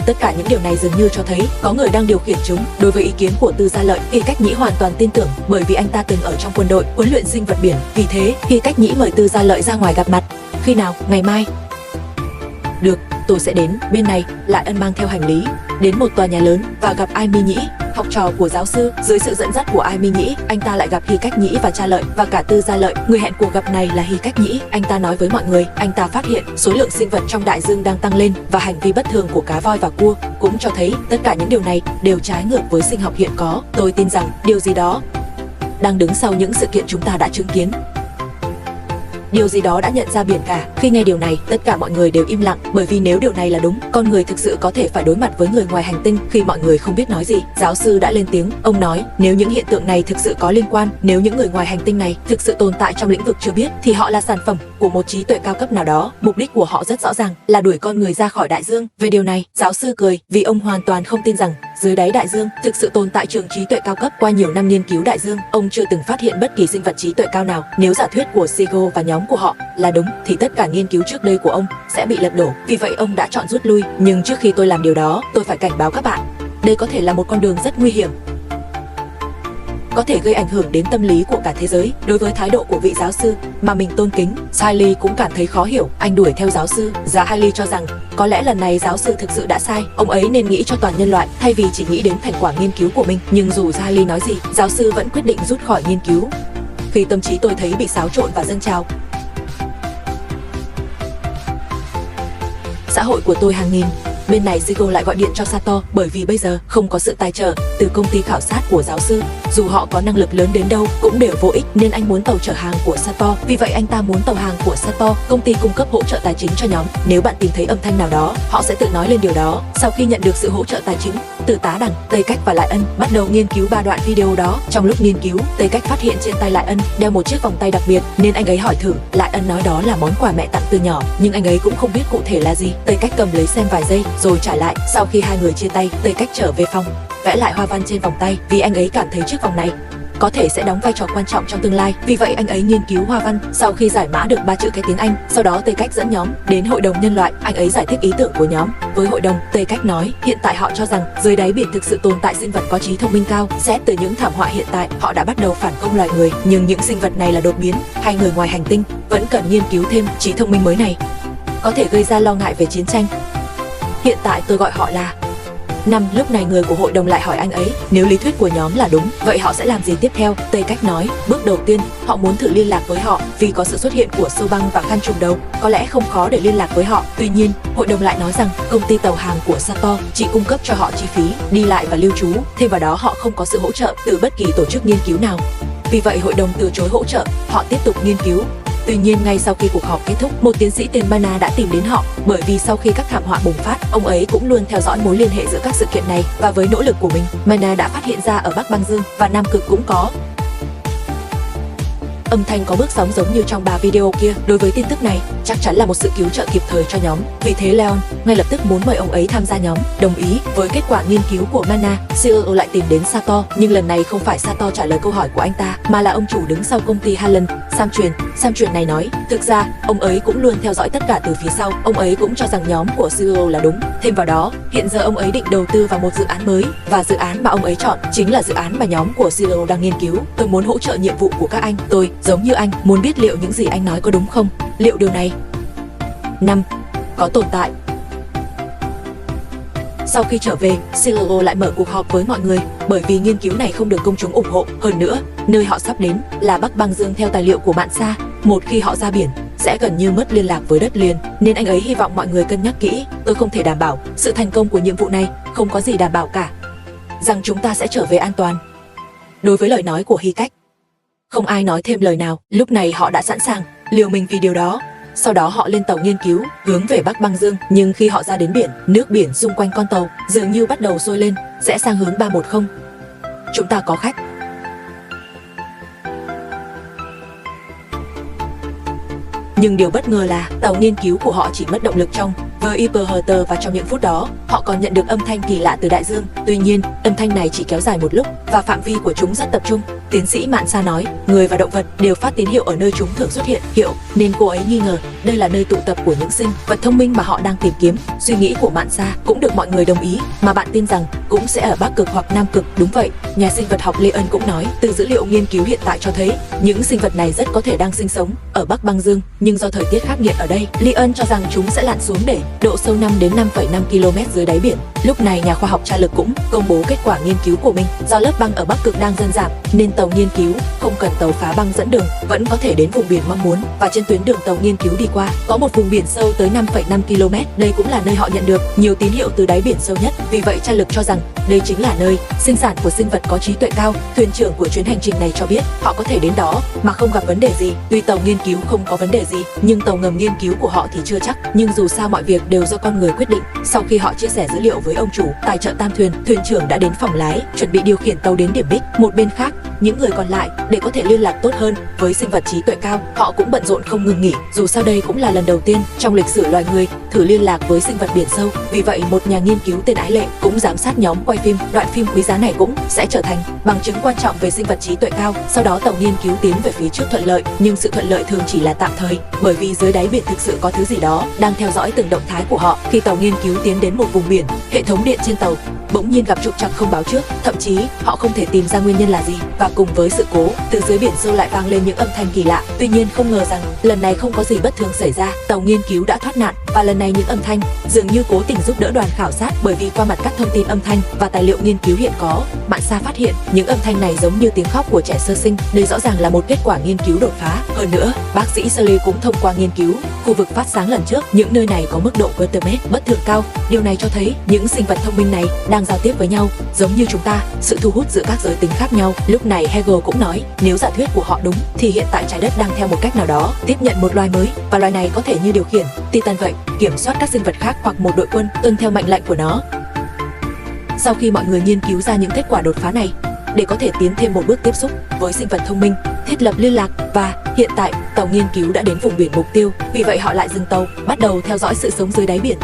[SPEAKER 1] Tất cả những điều này dường như cho thấy có người đang điều khiển chúng. Đối với ý kiến của Tư Gia Lợi, Hy Cách Nhĩ hoàn toàn tin tưởng, bởi vì anh ta từng ở trong quân đội huấn luyện sinh vật biển. Vì thế, Hy Cách Nhĩ mời Tư Gia Lợi ra ngoài gặp mặt. Khi nào? Ngày mai. Được, tôi sẽ đến. Bên này, Lại Ân mang theo hành lý đến một tòa nhà lớn và gặp Ai Mi Nhĩ, học trò của giáo sư. Dưới sự dẫn dắt của Ai Mi Nhĩ, anh ta lại gặp Hy Cách Nhĩ và Cha Lợi và cả Tư Gia Lợi. Người hẹn cuộc gặp này là Hy Cách Nhĩ. Anh ta nói với mọi người, anh ta phát hiện số lượng sinh vật trong đại dương đang tăng lên, và hành vi bất thường của cá voi và cua cũng cho thấy tất cả những điều này đều trái ngược với sinh học hiện có. Tôi tin rằng điều gì đó đang đứng sau những sự kiện chúng ta đã chứng kiến. Điều gì đó đã nhận ra biển cả. Khi nghe điều này, tất cả mọi người đều im lặng, bởi vì nếu điều này là đúng, con người thực sự có thể phải đối mặt với người ngoài hành tinh. Khi mọi người không biết nói gì, giáo sư đã lên tiếng. Ông nói, nếu những hiện tượng này thực sự có liên quan, nếu những người ngoài hành tinh này thực sự tồn tại trong lĩnh vực chưa biết, thì họ là sản phẩm của một trí tuệ cao cấp nào đó. Mục đích của họ rất rõ ràng, là đuổi con người ra khỏi đại dương. Về điều này, giáo sư cười, vì ông hoàn toàn không tin rằng dưới đáy đại dương thực sự tồn tại trường trí tuệ cao cấp. Qua nhiều năm nghiên cứu đại dương, ông chưa từng phát hiện bất kỳ sinh vật trí tuệ cao nào. Nếu giả thuyết của Siegel và nhóm của họ là đúng, thì tất cả nghiên cứu trước đây của ông sẽ bị lật đổ. Vì vậy ông đã chọn rút lui. Nhưng trước khi tôi làm điều đó, tôi phải cảnh báo các bạn. đây có thể là một con đường rất nguy hiểm, có thể gây ảnh hưởng đến tâm lý của cả thế giới. Đối với thái độ của vị giáo sư mà mình tôn kính, Hailey cũng cảm thấy khó hiểu. Anh đuổi theo giáo sư, và Hailey cho rằng có lẽ lần này giáo sư thực sự đã sai. Ông ấy nên nghĩ cho toàn nhân loại thay vì chỉ nghĩ đến thành quả nghiên cứu của mình. Nhưng dù Hailey nói gì, giáo sư vẫn quyết định rút khỏi nghiên cứu. Khi tâm trí tôi thấy bị xáo trộn và dâng trào, xã hội của tôi hàng nghìn. Bên này Shigeru lại gọi điện cho Sato bởi vì bây giờ không có sự tài trợ từ công ty khảo sát của giáo sư. Dù họ có năng lực lớn đến đâu cũng đều vô ích, nên anh muốn tàu chở hàng của Sato. Vì vậy anh ta muốn tàu hàng của Sato, công ty cung cấp hỗ trợ tài chính cho nhóm. Nếu bạn tìm thấy âm thanh nào đó, họ sẽ tự nói lên điều đó. Sau khi nhận được sự hỗ trợ tài chính từ Tá Đằng, Tây Cách và Lại Ân bắt đầu nghiên cứu 3 đoạn video đó. Trong lúc nghiên cứu, Tây Cách phát hiện trên tay Lại Ân đeo một chiếc vòng tay đặc biệt, nên anh ấy hỏi thử. Lại Ân nói đó là món quà mẹ tặng từ nhỏ, nhưng anh ấy cũng không biết cụ thể là gì. Tây Cách cầm lấy xem vài giây rồi trả lại. Sau khi hai người chia tay, Tây Cách trở về phòng, vẽ lại hoa văn trên vòng tay vì anh ấy cảm thấy chiếc vòng này có thể sẽ đóng vai trò quan trọng trong tương lai. Vì vậy anh ấy nghiên cứu hoa văn. Sau khi giải mã được 3 chữ cái tiếng Anh, sau đó Tây Cách dẫn nhóm đến hội đồng nhân loại. Anh ấy giải thích ý tưởng của nhóm với hội đồng. Tây Cách nói hiện tại họ cho rằng dưới đáy biển thực sự tồn tại sinh vật có trí thông minh cao. Xét từ những thảm họa hiện tại, họ đã bắt đầu phản công loài người, nhưng những sinh vật này là đột biến hay người ngoài hành tinh, vẫn cần nghiên cứu thêm. Trí thông minh mới này có thể gây ra lo ngại về chiến tranh. Hiện tại tôi gọi họ là Lúc này người của hội đồng lại hỏi anh ấy nếu lý thuyết của nhóm là đúng, vậy họ sẽ làm gì tiếp theo. Tây Cách nói bước đầu tiên họ muốn thử liên lạc với họ vì có sự xuất hiện của sâu băng và khăn trùm đầu, có lẽ không khó để liên lạc với họ. Tuy nhiên hội đồng lại nói rằng công ty tàu hàng của Sato chỉ cung cấp cho họ chi phí đi lại và lưu trú, thêm vào đó họ không có sự hỗ trợ từ bất kỳ tổ chức nghiên cứu nào. Vì vậy hội đồng từ chối hỗ trợ, họ tiếp tục nghiên cứu. Tuy nhiên ngay sau khi cuộc họp kết thúc, một tiến sĩ tên Mana đã tìm đến họ, bởi vì sau khi các thảm họa bùng phát, ông ấy cũng luôn theo dõi mối liên hệ giữa các sự kiện này, và với nỗ lực của mình, Mana đã phát hiện ra ở Bắc Băng Dương và Nam Cực cũng có âm thanh có bước sóng giống như trong 3 video kia. Đối với tin tức này, chắc chắn là một sự cứu trợ kịp thời cho nhóm. Vì thế Leon ngay lập tức muốn mời ông ấy tham gia nhóm. Đồng ý với kết quả nghiên cứu của Mana, CEO lại tìm đến Sato, nhưng lần này không phải Sato trả lời câu hỏi của anh ta, mà là ông chủ đứng sau công ty Harlan, Sam Truyền này nói, thực ra ông ấy cũng luôn theo dõi tất cả từ phía sau. Ông ấy cũng cho rằng nhóm của CEO là đúng. Thêm vào đó, hiện giờ ông ấy định đầu tư vào một dự án mới, và dự án mà ông ấy chọn chính là dự án mà nhóm của CEO đang nghiên cứu. Tôi muốn hỗ trợ nhiệm vụ của các anh. Tôi giống như anh muốn biết liệu những gì anh nói có đúng không, liệu điều này có tồn tại. Sau khi trở về, CEO lại mở cuộc họp với mọi người, bởi vì nghiên cứu này không được công chúng ủng hộ. Hơn nữa, nơi họ sắp đến là Bắc Băng Dương. Theo tài liệu của Mạn Sa, một khi họ ra biển sẽ gần như mất liên lạc với đất liền, nên anh ấy hy vọng mọi người cân nhắc kỹ. Tôi không thể đảm bảo sự thành công của nhiệm vụ này, không có gì đảm bảo cả rằng chúng ta sẽ trở về an toàn. Đối với lời nói của Hy Cách, không ai nói thêm lời nào. Lúc này họ đã sẵn sàng liều mình vì điều đó. Sau đó họ lên tàu nghiên cứu hướng về Bắc Băng Dương, nhưng khi họ ra đến biển, nước biển xung quanh con tàu dường như bắt đầu sôi lên, rẽ sang hướng 310. Chúng ta có khách. Nhưng điều bất ngờ là tàu nghiên cứu của họ chỉ mất động lực trong VIPHT, và trong những phút đó họ còn nhận được âm thanh kỳ lạ từ đại dương. Tuy nhiên âm thanh này chỉ kéo dài một lúc và phạm vi của chúng rất tập trung. Tiến sĩ Mạn Sa nói người và động vật đều phát tín hiệu ở nơi chúng thường xuất hiện, nên cô ấy nghi ngờ đây là nơi tụ tập của những sinh vật thông minh mà họ đang tìm kiếm. Suy nghĩ của Mạn Sa cũng được mọi người đồng ý, mà bạn tin rằng cũng sẽ ở Bắc Cực hoặc Nam Cực. Đúng vậy, nhà sinh vật học Leon cũng nói từ dữ liệu nghiên cứu hiện tại cho thấy những sinh vật này rất có thể đang sinh sống ở Bắc Băng Dương, nhưng do thời tiết khắc nghiệt ở đây, Leon cho rằng chúng sẽ lặn xuống để độ sâu 5 đến 5,5 km dưới đáy biển. Lúc này nhà khoa học Cha Lực cũng công bố kết quả nghiên cứu của mình. Do lớp băng ở Bắc Cực đang dần giảm, nên tàu nghiên cứu không cần tàu phá băng dẫn đường, vẫn có thể đến vùng biển mong muốn. Và trên tuyến đường tàu nghiên cứu đi qua có một vùng biển sâu tới 5,5 km. Đây cũng là nơi họ nhận được nhiều tín hiệu từ đáy biển sâu nhất. Vì vậy Cha Lực cho rằng đây chính là nơi sinh sản của sinh vật có trí tuệ cao. Thuyền trưởng của chuyến hành trình này cho biết họ có thể đến đó mà không gặp vấn đề gì. Tuy tàu nghiên cứu không có vấn đề gì, nhưng tàu ngầm nghiên cứu của họ thì chưa chắc. Nhưng dù sao mọi việc đều do con người quyết định. Sau khi họ chia sẻ dữ liệu với ông chủ tài trợ tam thuyền, thuyền trưởng đã đến phòng lái chuẩn bị điều khiển tàu đến điểm đích. Một bên khác, những người còn lại để có thể liên lạc tốt hơn với sinh vật trí tuệ cao, họ cũng bận rộn không ngừng nghỉ. Dù sao đây cũng là lần đầu tiên trong lịch sử loài người thử liên lạc với sinh vật biển sâu. Vì vậy một nhà nghiên cứu tên Ái Lệ cũng giám sát nhóm quay phim. Đoạn phim quý giá này cũng sẽ trở thành bằng chứng quan trọng về sinh vật trí tuệ cao. Sau đó tàu nghiên cứu tiến về phía trước thuận lợi, nhưng sự thuận lợi thường chỉ là tạm thời, bởi vì dưới đáy biển thực sự có thứ gì đó đang theo dõi từng động thái của họ. Khi tàu nghiên cứu tiến đến một vùng biển, hệ thống điện trên tàu bỗng nhiên gặp trục trặc không báo trước, thậm chí họ không thể tìm ra nguyên nhân là gì. Và cùng với sự cố, từ dưới biển sâu lại vang lên những âm thanh kỳ lạ. Tuy nhiên không ngờ rằng lần này không có gì bất thường xảy ra, tàu nghiên cứu đã thoát nạn. Và lần này những âm thanh dường như cố tình giúp đỡ đoàn khảo sát, bởi vì qua mặt các thông tin âm thanh và tài liệu nghiên cứu hiện có, Mạn Sa phát hiện những âm thanh này giống như tiếng khóc của trẻ sơ sinh. Đây rõ ràng là một kết quả nghiên cứu đột phá. Hơn nữa, bác sĩ Sully cũng thông qua nghiên cứu khu vực phát sáng lần trước, những nơi này có mức độ Quatermass bất thường cao. Điều này cho thấy những sinh vật thông minh này đang giao tiếp với nhau, giống như chúng ta, sự thu hút giữa các giới tính khác nhau. Lúc này Hegel cũng nói, nếu giả thuyết của họ đúng thì hiện tại trái đất đang theo một cách nào đó tiếp nhận một loài mới, và loài này có thể như điều khiển Titan vậy, kiểm soát các sinh vật khác hoặc một đội quân tuân theo mệnh lệnh của nó. Sau khi mọi người nghiên cứu ra những kết quả đột phá này, để có thể tiến thêm một bước tiếp xúc với sinh vật thông minh, thiết lập liên lạc, và hiện tại tàu nghiên cứu đã đến vùng biển mục tiêu. Vì vậy họ lại dừng tàu, bắt đầu theo dõi sự sống dưới đáy biển.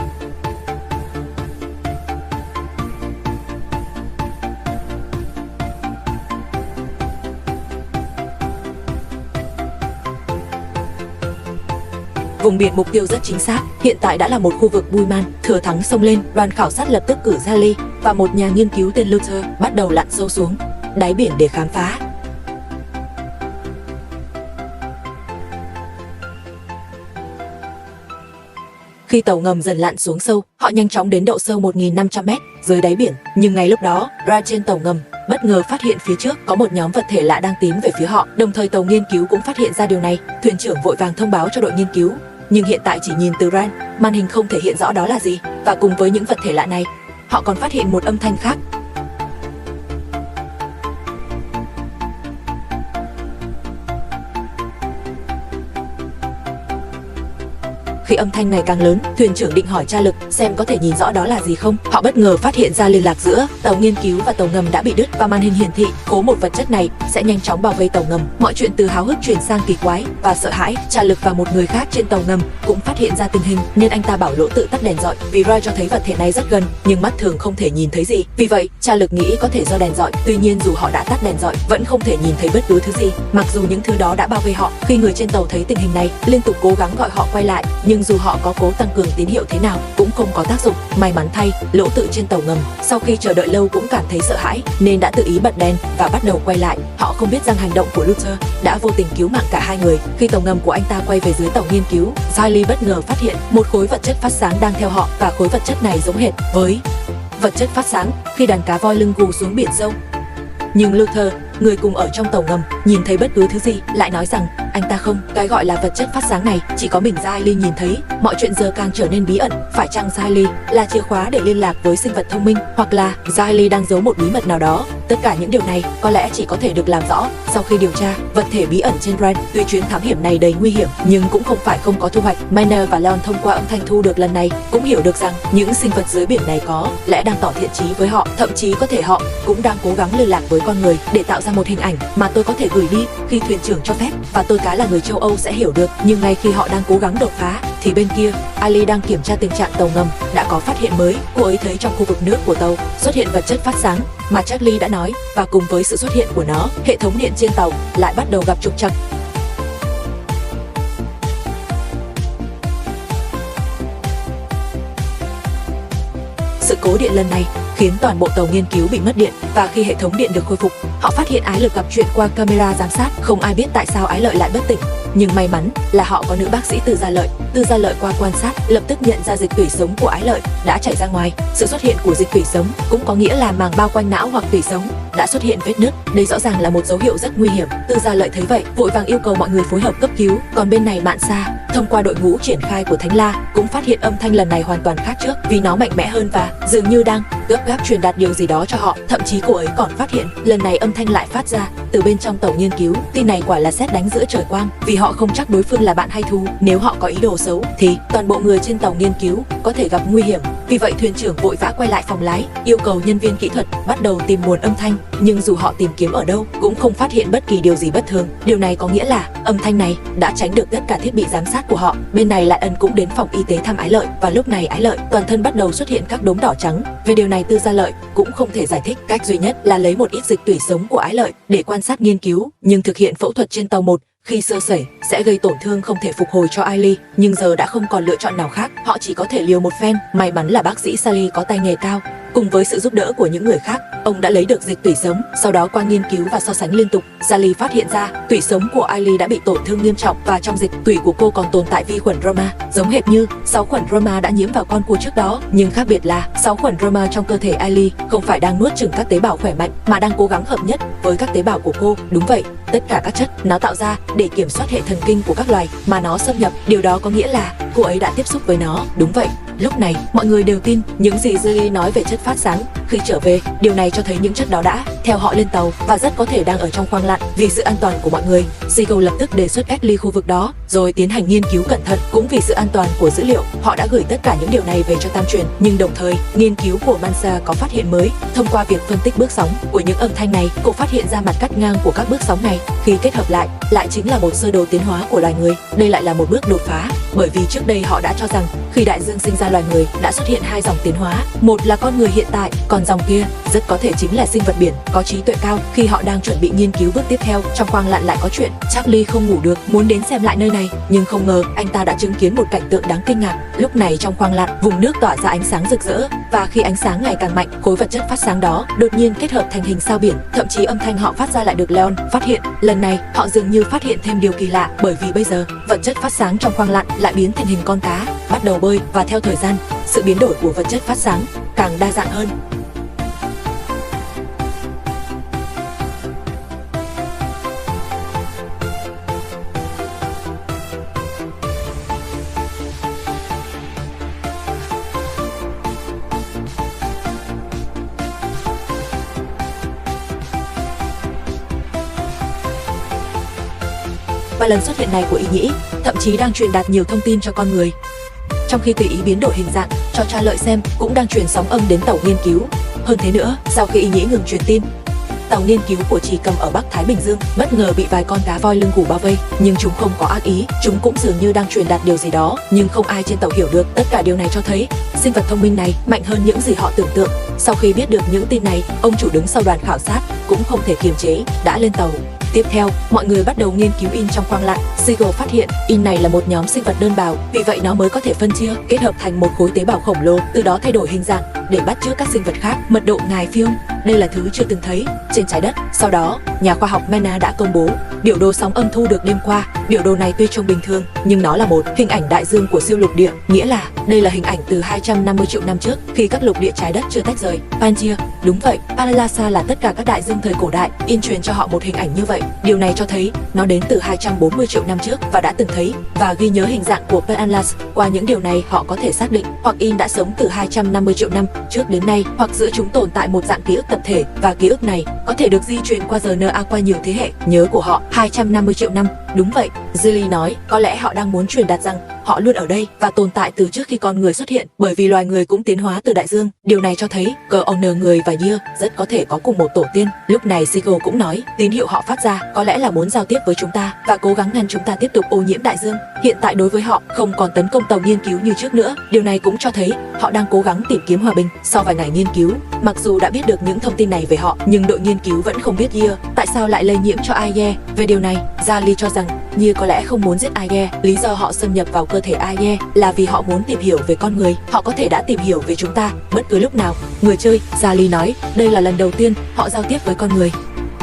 [SPEAKER 1] Vùng biển mục tiêu rất chính xác, hiện tại đã là một khu vực Buiman. Thừa thắng xông lên, đoàn khảo sát lập tức cử Sully và một nhà nghiên cứu tên Luther bắt đầu lặn sâu xuống đáy biển để khám phá. Khi tàu ngầm dần lặn xuống sâu, họ nhanh chóng đến độ sâu 1.500 m dưới đáy biển. Nhưng ngay lúc đó, Ra trên tàu ngầm bất ngờ phát hiện phía trước có một nhóm vật thể lạ đang tiến về phía họ. Đồng thời tàu nghiên cứu cũng phát hiện ra điều này. Thuyền trưởng vội vàng thông báo cho đội nghiên cứu, nhưng hiện tại chỉ nhìn từ RAN, màn hình không thể hiện rõ đó là gì. Và cùng với những vật thể lạ này, họ còn phát hiện một âm thanh khác. Khi âm thanh này càng lớn, thuyền trưởng định hỏi tra lực xem có thể nhìn rõ đó là gì không. Họ bất ngờ phát hiện ra liên lạc giữa tàu nghiên cứu và tàu ngầm đã bị đứt, và màn hình hiển thị cố một vật chất này sẽ nhanh chóng bao vây tàu ngầm. Mọi chuyện từ háo hức chuyển sang kỳ quái và sợ hãi. Tra lực và một người khác trên tàu ngầm cũng phát hiện ra tình hình, nên anh ta bảo lỗ tự tắt đèn rọi, vì Roy cho thấy vật thể này rất gần nhưng mắt thường không thể nhìn thấy gì. Vì vậy tra lực nghĩ có thể do đèn rọi. Tuy nhiên dù họ đã tắt đèn rọi vẫn không thể nhìn thấy bất cứ thứ gì, mặc dù những thứ đó đã bao vây họ. Khi người trên tàu thấy tình hình này, liên tục cố gắng gọi họ quay lại, nhưng dù họ có cố tăng cường tín hiệu thế nào cũng không có tác dụng. May mắn thay, lỗ tự trên tàu ngầm sau khi chờ đợi lâu cũng cảm thấy sợ hãi nên đã tự ý bật đèn và bắt đầu quay lại. Họ không biết rằng hành động của Luther đã vô tình cứu mạng cả hai người. Khi tàu ngầm của anh ta quay về dưới tàu nghiên cứu, Riley bất ngờ phát hiện một khối vật chất phát sáng đang theo họ, và khối vật chất này giống hệt với vật chất phát sáng khi đàn cá voi lưng gù xuống biển sâu. Nhưng Luther, người cùng ở trong tàu ngầm, nhìn thấy bất cứ thứ gì, lại nói rằng anh ta không. Cái gọi là vật chất phát sáng này chỉ có mình Riley nhìn thấy. Mọi chuyện giờ càng trở nên bí ẩn. Phải chăng Riley là chìa khóa để liên lạc với sinh vật thông minh, hoặc là Riley đang giấu một bí mật nào đó? Tất cả những điều này có lẽ chỉ có thể được làm rõ sau khi điều tra vật thể bí ẩn trên Ren. Tuy chuyến thám hiểm này đầy nguy hiểm nhưng cũng không phải không có thu hoạch. Miner và Leon thông qua âm thanh thu được lần này cũng hiểu được rằng những sinh vật dưới biển này có lẽ đang tỏ thiện chí với họ, thậm chí có thể họ cũng đang cố gắng liên lạc với con người để tạo ra một hình ảnh mà tôi có thể gửi đi khi thuyền trưởng cho phép, và tôi cá là người châu Âu sẽ hiểu được. Nhưng ngay khi họ đang cố gắng đột phá thì bên kia, Ali đang kiểm tra tình trạng tàu ngầm đã có phát hiện mới. Cô ấy thấy trong khu vực nước của tàu xuất hiện vật chất phát sáng mà Charlie đã nói, và cùng với sự xuất hiện của nó, hệ thống điện trên tàu lại bắt đầu gặp trục trặc. Sự cố điện lần này khiến toàn bộ tàu nghiên cứu bị mất điện, và khi hệ thống điện được khôi phục, họ phát hiện Ái Lực gặp chuyện qua camera giám sát. Không ai biết tại sao Ái Lợi lại bất tỉnh, nhưng may mắn là họ có nữ bác sĩ Tư Gia Lợi. Tư Gia Lợi qua quan sát lập tức nhận ra dịch tủy sống của Ái Lợi đã chảy ra ngoài. Sự xuất hiện của dịch tủy sống cũng có nghĩa là màng bao quanh não hoặc tủy sống đã xuất hiện vết nứt. Đây rõ ràng là một dấu hiệu rất nguy hiểm. Tư Gia Lợi thấy vậy vội vàng yêu cầu mọi người phối hợp cấp cứu. Còn bên này Mạn Sa thông qua đội ngũ triển khai của Thánh La cũng phát hiện âm thanh lần này hoàn toàn khác trước, vì nó mạnh mẽ hơn và dường như đang gấp gáp truyền đạt điều gì đó cho họ. Thậm chí cô ấy còn phát hiện lần này âm thanh lại phát ra từ bên trong tàu nghiên cứu. Tin này quả là sét đánh giữa trời quang, vì họ không chắc đối phương là bạn hay thù. Nếu họ có ý đồ xấu thì toàn bộ người trên tàu nghiên cứu có thể gặp nguy hiểm. Vì vậy thuyền trưởng vội vã quay lại phòng lái, yêu cầu nhân viên kỹ thuật bắt đầu tìm nguồn âm thanh. Nhưng dù họ tìm kiếm ở đâu cũng không phát hiện bất kỳ điều gì bất thường. Điều này có nghĩa là âm thanh này đã tránh được tất cả thiết bị giám sát của họ. Bên này lại Ân cũng đến phòng y tế thăm Ái Lợi, và lúc này Ái Lợi toàn thân bắt đầu xuất hiện các đốm đỏ trắng. Về điều này Tư Gia Lợi cũng không thể giải thích. Cách duy nhất là lấy một ít dịch tủy sống của Ái Lợi để quan sát nghiên cứu, nhưng thực hiện phẫu thuật trên tàu 1 khi sơ sẩy sẽ gây tổn thương không thể phục hồi cho Ailey. Nhưng giờ đã không còn lựa chọn nào khác, họ chỉ có thể liều một phen. May mắn là bác sĩ Sally có tay nghề cao, Cùng với sự giúp đỡ của những người khác, ông đã lấy được dịch tủy sống. Sau đó qua nghiên cứu và so sánh liên tục, Jali phát hiện ra tủy sống của Ailey đã bị tổn thương nghiêm trọng và trong dịch tủy của cô còn tồn tại vi khuẩn Roma, giống hệt như 6 khuẩn Roma đã nhiễm vào con cua trước đó. Nhưng khác biệt là 6 khuẩn Roma trong cơ thể Ailey không phải đang nuốt chửng các tế bào khỏe mạnh mà đang cố gắng hợp nhất với các tế bào của cô. Đúng vậy, tất cả các chất nó tạo ra để kiểm soát hệ thần kinh của các loài mà nó xâm nhập, điều đó có nghĩa là cô ấy đã tiếp xúc với nó. Đúng vậy, lúc này mọi người đều tin những gì Jali nói về chất phát sáng. Khi trở về, điều này cho thấy những chất đó đã theo họ lên tàu và rất có thể đang ở trong khoang lặn. Vì sự an toàn của mọi người, Siegel lập tức đề xuất cách ly khu vực đó rồi tiến hành nghiên cứu cẩn thận. Cũng vì sự an toàn của dữ liệu, họ đã gửi tất cả những điều này về cho Tam truyền. Nhưng đồng thời, nghiên cứu của Mansa có phát hiện mới. Thông qua việc phân tích bước sóng của những âm thanh này, cô phát hiện ra mặt cắt ngang của các bước sóng này khi kết hợp lại chính là một sơ đồ tiến hóa của loài người. Đây lại là một bước đột phá, bởi vì trước đây họ đã cho rằng khi đại dương sinh ra loài người đã xuất hiện hai dòng tiến hóa, một là con người hiện tại, còn dòng kia rất có thể chính là sinh vật biển có trí tuệ cao. Khi họ đang chuẩn bị nghiên cứu bước tiếp theo, trong khoang lặn lại có chuyện. Charlie không ngủ được, muốn đến xem lại nơi này, nhưng không ngờ anh ta đã chứng kiến một cảnh tượng đáng kinh ngạc. Lúc này trong khoang lặn, vùng nước tỏa ra ánh sáng rực rỡ, và khi ánh sáng ngày càng mạnh, khối vật chất phát sáng đó đột nhiên kết hợp thành hình sao biển. Thậm chí âm thanh họ phát ra lại được Leon phát hiện. Lần này họ dường như phát hiện thêm điều kỳ lạ, bởi vì bây giờ vật chất phát sáng trong khoang lặn lại biến thành hình con cá, bắt đầu bơi, và theo thời gian, sự biến đổi của vật chất phát sáng càng đa dạng hơn. Và lần xuất hiện này của ý nhĩ thậm chí đang truyền đạt nhiều thông tin cho con người, trong khi tùy ý biến đổi hình dạng cho cha lợi xem cũng đang truyền sóng âm đến tàu nghiên cứu. Hơn thế nữa, sau khi ý nhĩ ngừng truyền tin, tàu nghiên cứu của Chỉ Cầm ở Bắc Thái Bình Dương bất ngờ bị vài con cá voi lưng gù bao vây, nhưng chúng không có ác ý, chúng cũng dường như đang truyền đạt điều gì đó, nhưng không ai trên tàu hiểu được. Tất cả điều này cho thấy sinh vật thông minh này mạnh hơn những gì họ tưởng tượng. Sau khi biết được những tin này, ông chủ đứng sau đoàn khảo sát cũng không thể kiềm chế, đã lên tàu. Tiếp theo, mọi người bắt đầu nghiên cứu in trong khoang lặn. Siegel phát hiện in này là một nhóm sinh vật đơn bào, vì vậy nó mới có thể phân chia, kết hợp thành một khối tế bào khổng lồ, từ đó thay đổi hình dạng để bắt chước các sinh vật khác. Mật độ ngài phiêu, đây là thứ chưa từng thấy trên trái đất. Sau đó, nhà khoa học Mena đã công bố biểu đồ sóng âm thu được đêm qua. Biểu đồ này tuy trông bình thường, nhưng nó là một hình ảnh đại dương của siêu lục địa, nghĩa là đây là hình ảnh từ 250 triệu năm trước, khi các lục địa trái đất chưa tách rời. Pangaea, đúng vậy, Panalasa là tất cả các đại dương thời cổ đại, in truyền cho họ một hình ảnh như vậy. Điều này cho thấy nó đến từ 240 triệu năm trước và đã từng thấy và ghi nhớ hình dạng của Panalasa. Qua những điều này, họ có thể xác định hoặc in đã sống từ 250 triệu năm trước đến nay, hoặc giữa chúng tồn tại một dạng ký ức tập thể, và ký ức này có thể được di truyền qua RNA qua nhiều thế hệ nhớ của họ. 250 triệu năm, đúng vậy, Jilly nói, có lẽ họ đang muốn truyền đạt rằng họ luôn ở đây và tồn tại từ trước khi con người xuất hiện, bởi vì loài người cũng tiến hóa từ đại dương. Điều này cho thấy Connor người và Year rất có thể có cùng một tổ tiên. Lúc này Siegel cũng nói, tín hiệu họ phát ra có lẽ là muốn giao tiếp với chúng ta và cố gắng ngăn chúng ta tiếp tục ô nhiễm đại dương. Hiện tại đối với họ không còn tấn công tàu nghiên cứu như trước nữa. Điều này cũng cho thấy họ đang cố gắng tìm kiếm hòa bình. Sau vài ngày nghiên cứu, mặc dù đã biết được những thông tin này về họ, nhưng đội nghiên cứu vẫn không biết Year tại sao lại lây nhiễm cho Aye. Về điều này, Jali cho rằng Year có lẽ không muốn giết Aye. Lý do họ xâm nhập vào cơ thể Aye là vì họ muốn tìm hiểu về con người. Họ có thể đã tìm hiểu về chúng ta bất cứ lúc nào. Người chơi, Jali nói, đây là lần đầu tiên họ giao tiếp với con người.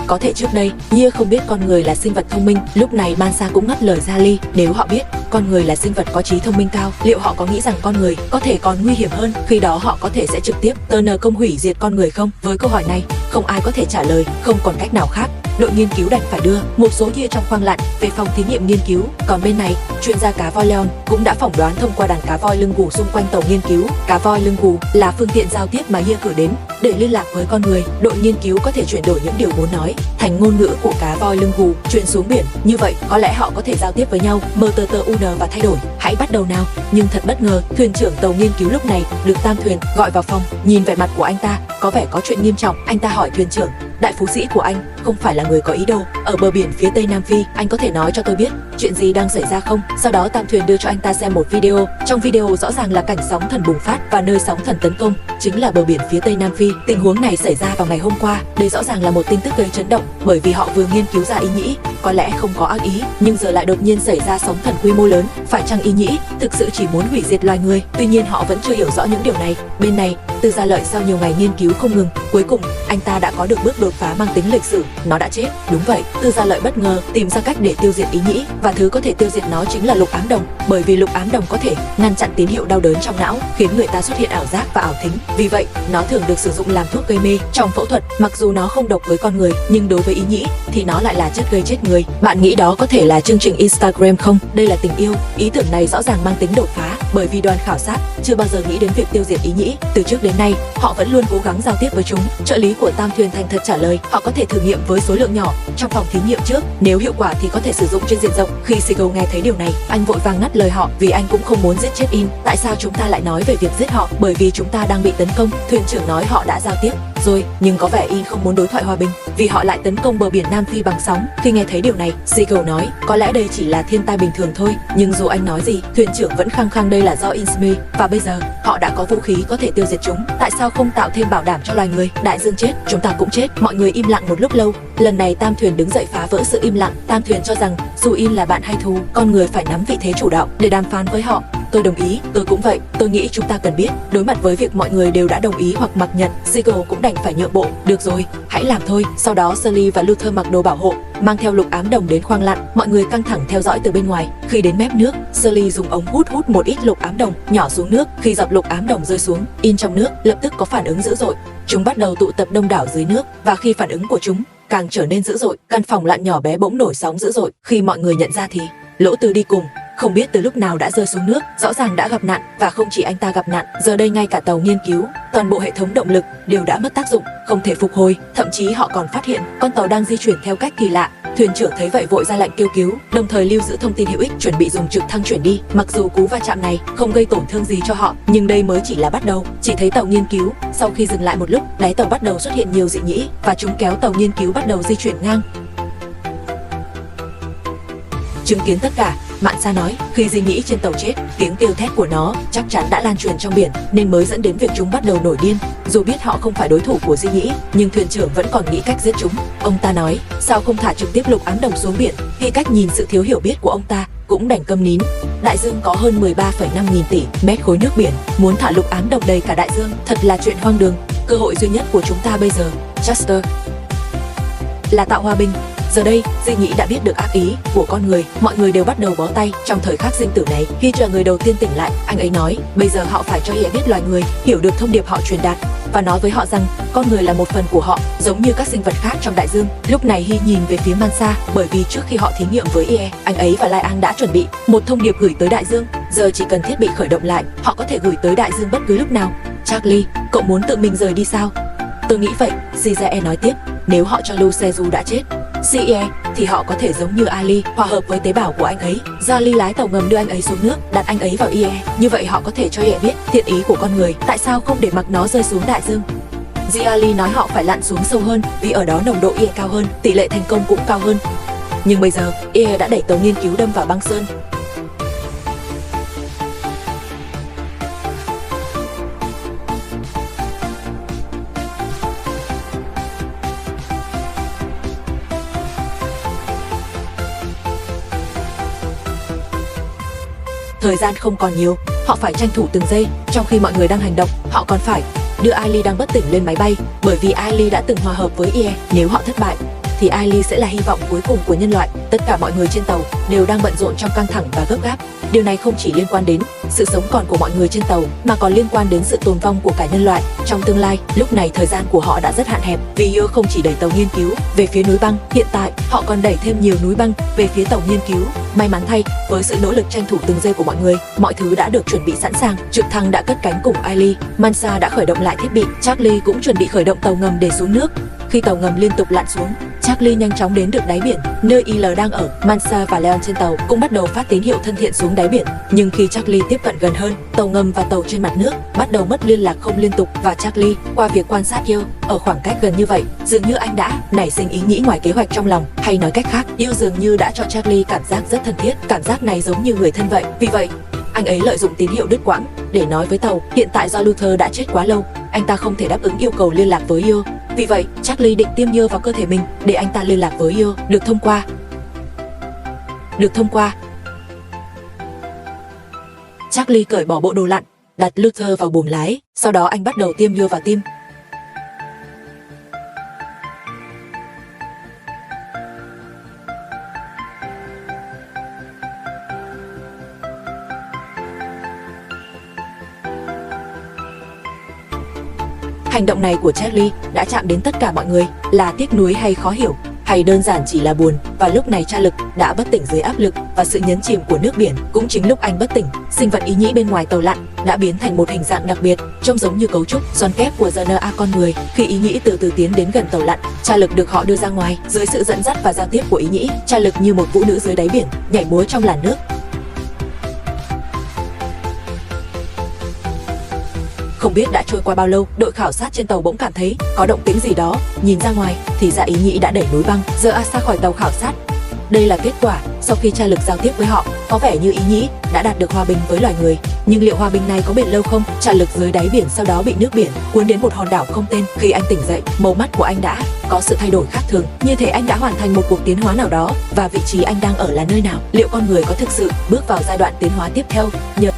[SPEAKER 1] Có thể trước đây, Year không biết con người là sinh vật thông minh. Lúc này Mansa cũng ngắt lời Jali, nếu họ biết con người là sinh vật có trí thông minh cao, liệu họ có nghĩ rằng con người có thể còn nguy hiểm hơn? Khi đó họ có thể sẽ trực tiếp Turner công hủy diệt con người không? Với câu hỏi này, không ai có thể trả lời, không còn cách nào khác. Đội nghiên cứu đành phải đưa một số Year trong khoang lặn về phòng thí nghiệm nghiên cứu. Còn bên này, chuyên gia cá voi Leon cũng đã phỏng đoán thông qua đàn cá voi lưng gù xung quanh tàu nghiên cứu. Cá voi lưng gù là phương tiện giao tiếp mà Year cử đến để liên lạc với con người. Đội nghiên cứu có thể chuyển đổi những điều muốn nói thành ngôn ngữ của cá voi lưng gù truyền xuống biển. Như vậy, có lẽ họ có thể giao tiếp với nhau, MTTUN và thay đổi. Hãy bắt đầu nào. Nhưng thật bất ngờ, thuyền trưởng tàu nghiên cứu lúc này được Tam thuyền gọi vào phòng. Nhìn vẻ mặt của anh ta, có vẻ có chuyện nghiêm trọng. Anh ta hỏi thuyền trưởng, đại phú sĩ của anh không phải là người có ý đồ ở bờ biển phía tây Nam Phi, anh có thể nói cho tôi biết chuyện gì đang xảy ra không? Sau đó Tam thuyền đưa cho anh ta xem một video. Trong video rõ ràng là cảnh sóng thần bùng phát và nơi sóng thần tấn công chính là bờ biển phía tây Nam Phi. Tình huống này xảy ra vào ngày hôm qua. Đây rõ ràng là một tin tức gây chấn động, bởi vì họ vừa nghiên cứu ra ý nhĩ có lẽ không có ác ý, nhưng giờ lại đột nhiên xảy ra sóng thần quy mô lớn. Phải chăng ý nhĩ thực sự chỉ muốn hủy diệt loài người? Tuy nhiên họ vẫn chưa hiểu rõ những điều này. Bên này, Tư Gia Lợi sau nhiều ngày nghiên cứu không ngừng, cuối cùng anh ta đã có được bước đột phá mang tính lịch sử. Nó đã chết. Đúng vậy, Tư Gia Lợi bất ngờ tìm ra cách để tiêu diệt ý nhĩ, và thứ có thể tiêu diệt nó chính là lục ám đồng, bởi vì lục ám đồng có thể ngăn chặn tín hiệu đau đớn trong não, khiến người ta xuất hiện ảo giác và ảo thính. Vì vậy, nó thường được sử dụng làm thuốc gây mê trong phẫu thuật. Mặc dù nó không độc với con người, nhưng đối với ý nhĩ thì nó lại là chất gây chết người. Bạn nghĩ đó có thể là chương trình Instagram không? Đây là tình yêu. Ý tưởng này rõ ràng mang tính đột phá, bởi vì đoàn khảo sát chưa bao giờ nghĩ đến việc tiêu diệt ý nhĩ. Từ trước đến nay, họ vẫn luôn cố gắng giao tiếp với chúng. Trợ lý của Tam Thuyền thành thật trả lời, họ có thể thử nghiệm với số lượng nhỏ trong phòng thí nghiệm trước, nếu hiệu quả thì có thể sử dụng trên diện rộng. Khi Seagull nghe thấy điều này, anh vội vàng ngắt lời họ, vì anh cũng không muốn giết chết In. Tại sao chúng ta lại nói về việc giết họ? Bởi vì chúng ta đang bị tấn công. Thuyền trưởng nói họ đã giao tiếp rồi, nhưng có vẻ In không muốn đối thoại hòa bình, vì họ lại tấn công bờ biển Nam Phi bằng sóng. Khi nghe thấy điều này, Seagull nói, có lẽ đây chỉ là thiên tai bình thường thôi. Nhưng dù anh nói gì, thuyền trưởng vẫn khăng khăng đây là do Innsmouth, và bây giờ họ đã có vũ khí có thể tiêu diệt chúng. Tại sao không tạo thêm bảo đảm cho loài người? Đại dương chết, chúng ta cũng chết. Mọi người im lặng một lúc lâu. Lần này Tam Thuyền đứng dậy phá vỡ sự im lặng. Tam Thuyền cho rằng dù In là bạn hay thù, con người phải nắm vị thế chủ đạo để đàm phán với họ. Tôi đồng ý, tôi cũng vậy. Tôi nghĩ chúng ta cần biết. Đối mặt với việc mọi người đều đã đồng ý hoặc mặc nhận, Seagull cũng đành phải nhượng bộ. Được rồi, hãy làm thôi. Sau đó Sully và Luther mặc đồ bảo hộ, mang theo lục ám đồng đến khoang lặn. Mọi người căng thẳng theo dõi từ bên ngoài. Khi đến mép nước, Sully dùng ống hút một ít lục ám đồng nhỏ xuống nước. Khi giọt lục ám đồng rơi xuống, In trong nước lập tức có phản ứng dữ dội. Chúng bắt đầu tụ tập đông đảo dưới nước, và khi phản ứng của chúng càng trở nên dữ dội, căn phòng lặn nhỏ bé bỗng nổi sóng dữ dội. Khi mọi người nhận ra thì Lỗ Tư đi cùng, không biết từ lúc nào đã rơi xuống nước, rõ ràng đã gặp nạn. Và không chỉ anh ta gặp nạn, giờ đây ngay cả tàu nghiên cứu, toàn bộ hệ thống động lực đều đã mất tác dụng, không thể phục hồi. Thậm chí họ còn phát hiện con tàu đang di chuyển theo cách kỳ lạ. Thuyền trưởng thấy vậy vội ra lệnh kêu cứu, đồng thời lưu giữ thông tin hữu ích, chuẩn bị dùng trực thăng chuyển đi. Mặc dù cú va chạm này không gây tổn thương gì cho họ, nhưng đây mới chỉ là bắt đầu. Chỉ thấy tàu nghiên cứu sau khi dừng lại một lúc, đáy tàu bắt đầu xuất hiện nhiều dị nhĩ, và chúng kéo tàu nghiên cứu bắt đầu di chuyển ngang. Chứng kiến tất cả, Mạn Sa nói, khi dị nhĩ trên tàu chết, tiếng kêu thét của nó chắc chắn đã lan truyền trong biển, nên mới dẫn đến việc chúng bắt đầu nổi điên. Dù biết họ không phải đối thủ của dị nhĩ, nhưng thuyền trưởng vẫn còn nghĩ cách giết chúng. Ông ta nói, sao không thả trực tiếp lục ám đồng xuống biển? Khi cách nhìn sự thiếu hiểu biết của ông ta, cũng đành câm nín. Đại dương có hơn 13,5 nghìn tỷ mét khối nước biển, muốn thả lục ám đồng đầy cả đại dương thật là chuyện hoang đường. Cơ hội duy nhất của chúng ta bây giờ, Chester, là tạo hòa bình. Giờ đây, dị nhĩ đã biết được ác ý của con người, mọi người đều bắt đầu bó tay. Trong thời khắc sinh tử này, khi là người đầu tiên tỉnh lại, anh ấy nói, bây giờ họ phải cho Ye biết loài người hiểu được thông điệp họ truyền đạt, và nói với họ rằng con người là một phần của họ, giống như các sinh vật khác trong đại dương. Lúc này Hy nhìn về phía Mansa, bởi vì trước khi họ thí nghiệm với Ye, anh ấy và Lai An đã chuẩn bị một thông điệp gửi tới đại dương. Giờ chỉ cần thiết bị khởi động lại, họ có thể gửi tới đại dương bất cứ lúc nào. Charlie, cậu muốn tự mình rời đi sao? Tôi nghĩ vậy, Cizae nói tiếp. Nếu họ cho Lucezu đã chết, CE, thì họ có thể giống như Ali, hòa hợp với tế bào của anh ấy. Jolly lái tàu ngầm đưa anh ấy xuống nước, đặt anh ấy vào IE. Như vậy họ có thể cho Ye biết thiện ý của con người. Tại sao không để mặc nó rơi xuống đại dương? Giali nói họ phải lặn xuống sâu hơn, vì ở đó nồng độ IE cao hơn, tỷ lệ thành công cũng cao hơn. Nhưng bây giờ, IE đã đẩy tàu nghiên cứu đâm vào băng sơn. Thời gian không còn nhiều, họ phải tranh thủ từng giây. Trong khi mọi người đang hành động, họ còn phải đưa Ailey đang bất tỉnh lên máy bay, bởi vì Ailey đã từng hòa hợp với Ie. Nếu họ thất bại, thì Ailey sẽ là hy vọng cuối cùng của nhân loại. Tất cả mọi người trên tàu đều đang bận rộn trong căng thẳng và gấp gáp. Điều này không chỉ liên quan đến sự sống còn của mọi người trên tàu, mà còn liên quan đến sự tồn vong của cả nhân loại trong tương lai. Lúc này thời gian của họ đã rất hạn hẹp, vì Yo không chỉ đẩy tàu nghiên cứu về phía núi băng, hiện tại họ còn đẩy thêm nhiều núi băng về phía tàu nghiên cứu. May mắn thay, với sự nỗ lực tranh thủ từng giây của mọi người, mọi thứ đã được chuẩn bị sẵn sàng. Trực thăng đã cất cánh cùng Ailey, Mansa đã khởi động lại thiết bị, Charlie cũng chuẩn bị khởi động tàu ngầm để xuống nước. Khi tàu ngầm liên tục lặn xuống, Charlie nhanh chóng đến được đáy biển, nơi Il đang ở. Mansa và Leon trên tàu cũng bắt đầu phát tín hiệu thân thiện xuống đáy biển. Nhưng khi Charlie tiếp cận gần hơn, tàu ngầm và tàu trên mặt nước bắt đầu mất liên lạc không liên tục. Và Charlie, qua việc quan sát Yo ở khoảng cách gần như vậy, dường như anh đã nảy sinh ý nghĩ ngoài kế hoạch trong lòng. Hay nói cách khác, Yo dường như đã cho Charlie cảm giác rất thân thiết, cảm giác này giống như người thân vậy. Vì vậy, anh ấy lợi dụng tín hiệu đứt quãng để nói với tàu, hiện tại do Luther đã chết quá lâu, anh ta không thể đáp ứng yêu cầu liên lạc với Yo. Vì vậy, Charlie định tiêm Yo vào cơ thể mình để anh ta liên lạc với Yo được thông qua. được thông qua. Charlie cởi bỏ bộ đồ lặn, đặt Luther vào buồng lái, sau đó anh bắt đầu tiêm vô vào tim. Hành động này của Charlie đã chạm đến tất cả mọi người, là tiếc nuối hay khó hiểu, hay đơn giản chỉ là buồn. Và lúc này Charles đã bất tỉnh dưới áp lực và sự nhấn chìm của nước biển. Cũng chính lúc anh bất tỉnh, sinh vật ý nhĩ bên ngoài tàu lặn đã biến thành một hình dạng đặc biệt, trông giống như cấu trúc giòn kép của RNA con người. Khi ý nhĩ từ từ tiến đến gần tàu lặn, Charles được họ đưa ra ngoài dưới sự dẫn dắt và giao tiếp của ý nhĩ. Charles như một vũ nữ dưới đáy biển, nhảy múa trong làn nước. Không biết đã trôi qua bao lâu, đội khảo sát trên tàu bỗng cảm thấy có động tĩnh gì đó. Nhìn ra ngoài thì ra ý nhĩ đã đẩy núi băng dỡ Asa khỏi tàu khảo sát. Đây là kết quả sau khi Charles giao tiếp với họ. Có vẻ như ý nhĩ đã đạt được hòa bình với loài người, nhưng liệu hòa bình này có bền lâu không? Charles dưới đáy biển sau đó bị nước biển cuốn đến một hòn đảo không tên. Khi anh tỉnh dậy, màu mắt của anh đã có sự thay đổi khác thường, như thể anh đã hoàn thành một cuộc tiến hóa nào đó. Và vị trí anh đang ở là nơi nào? Liệu con người có thực sự bước vào giai đoạn tiến hóa tiếp theo nhờ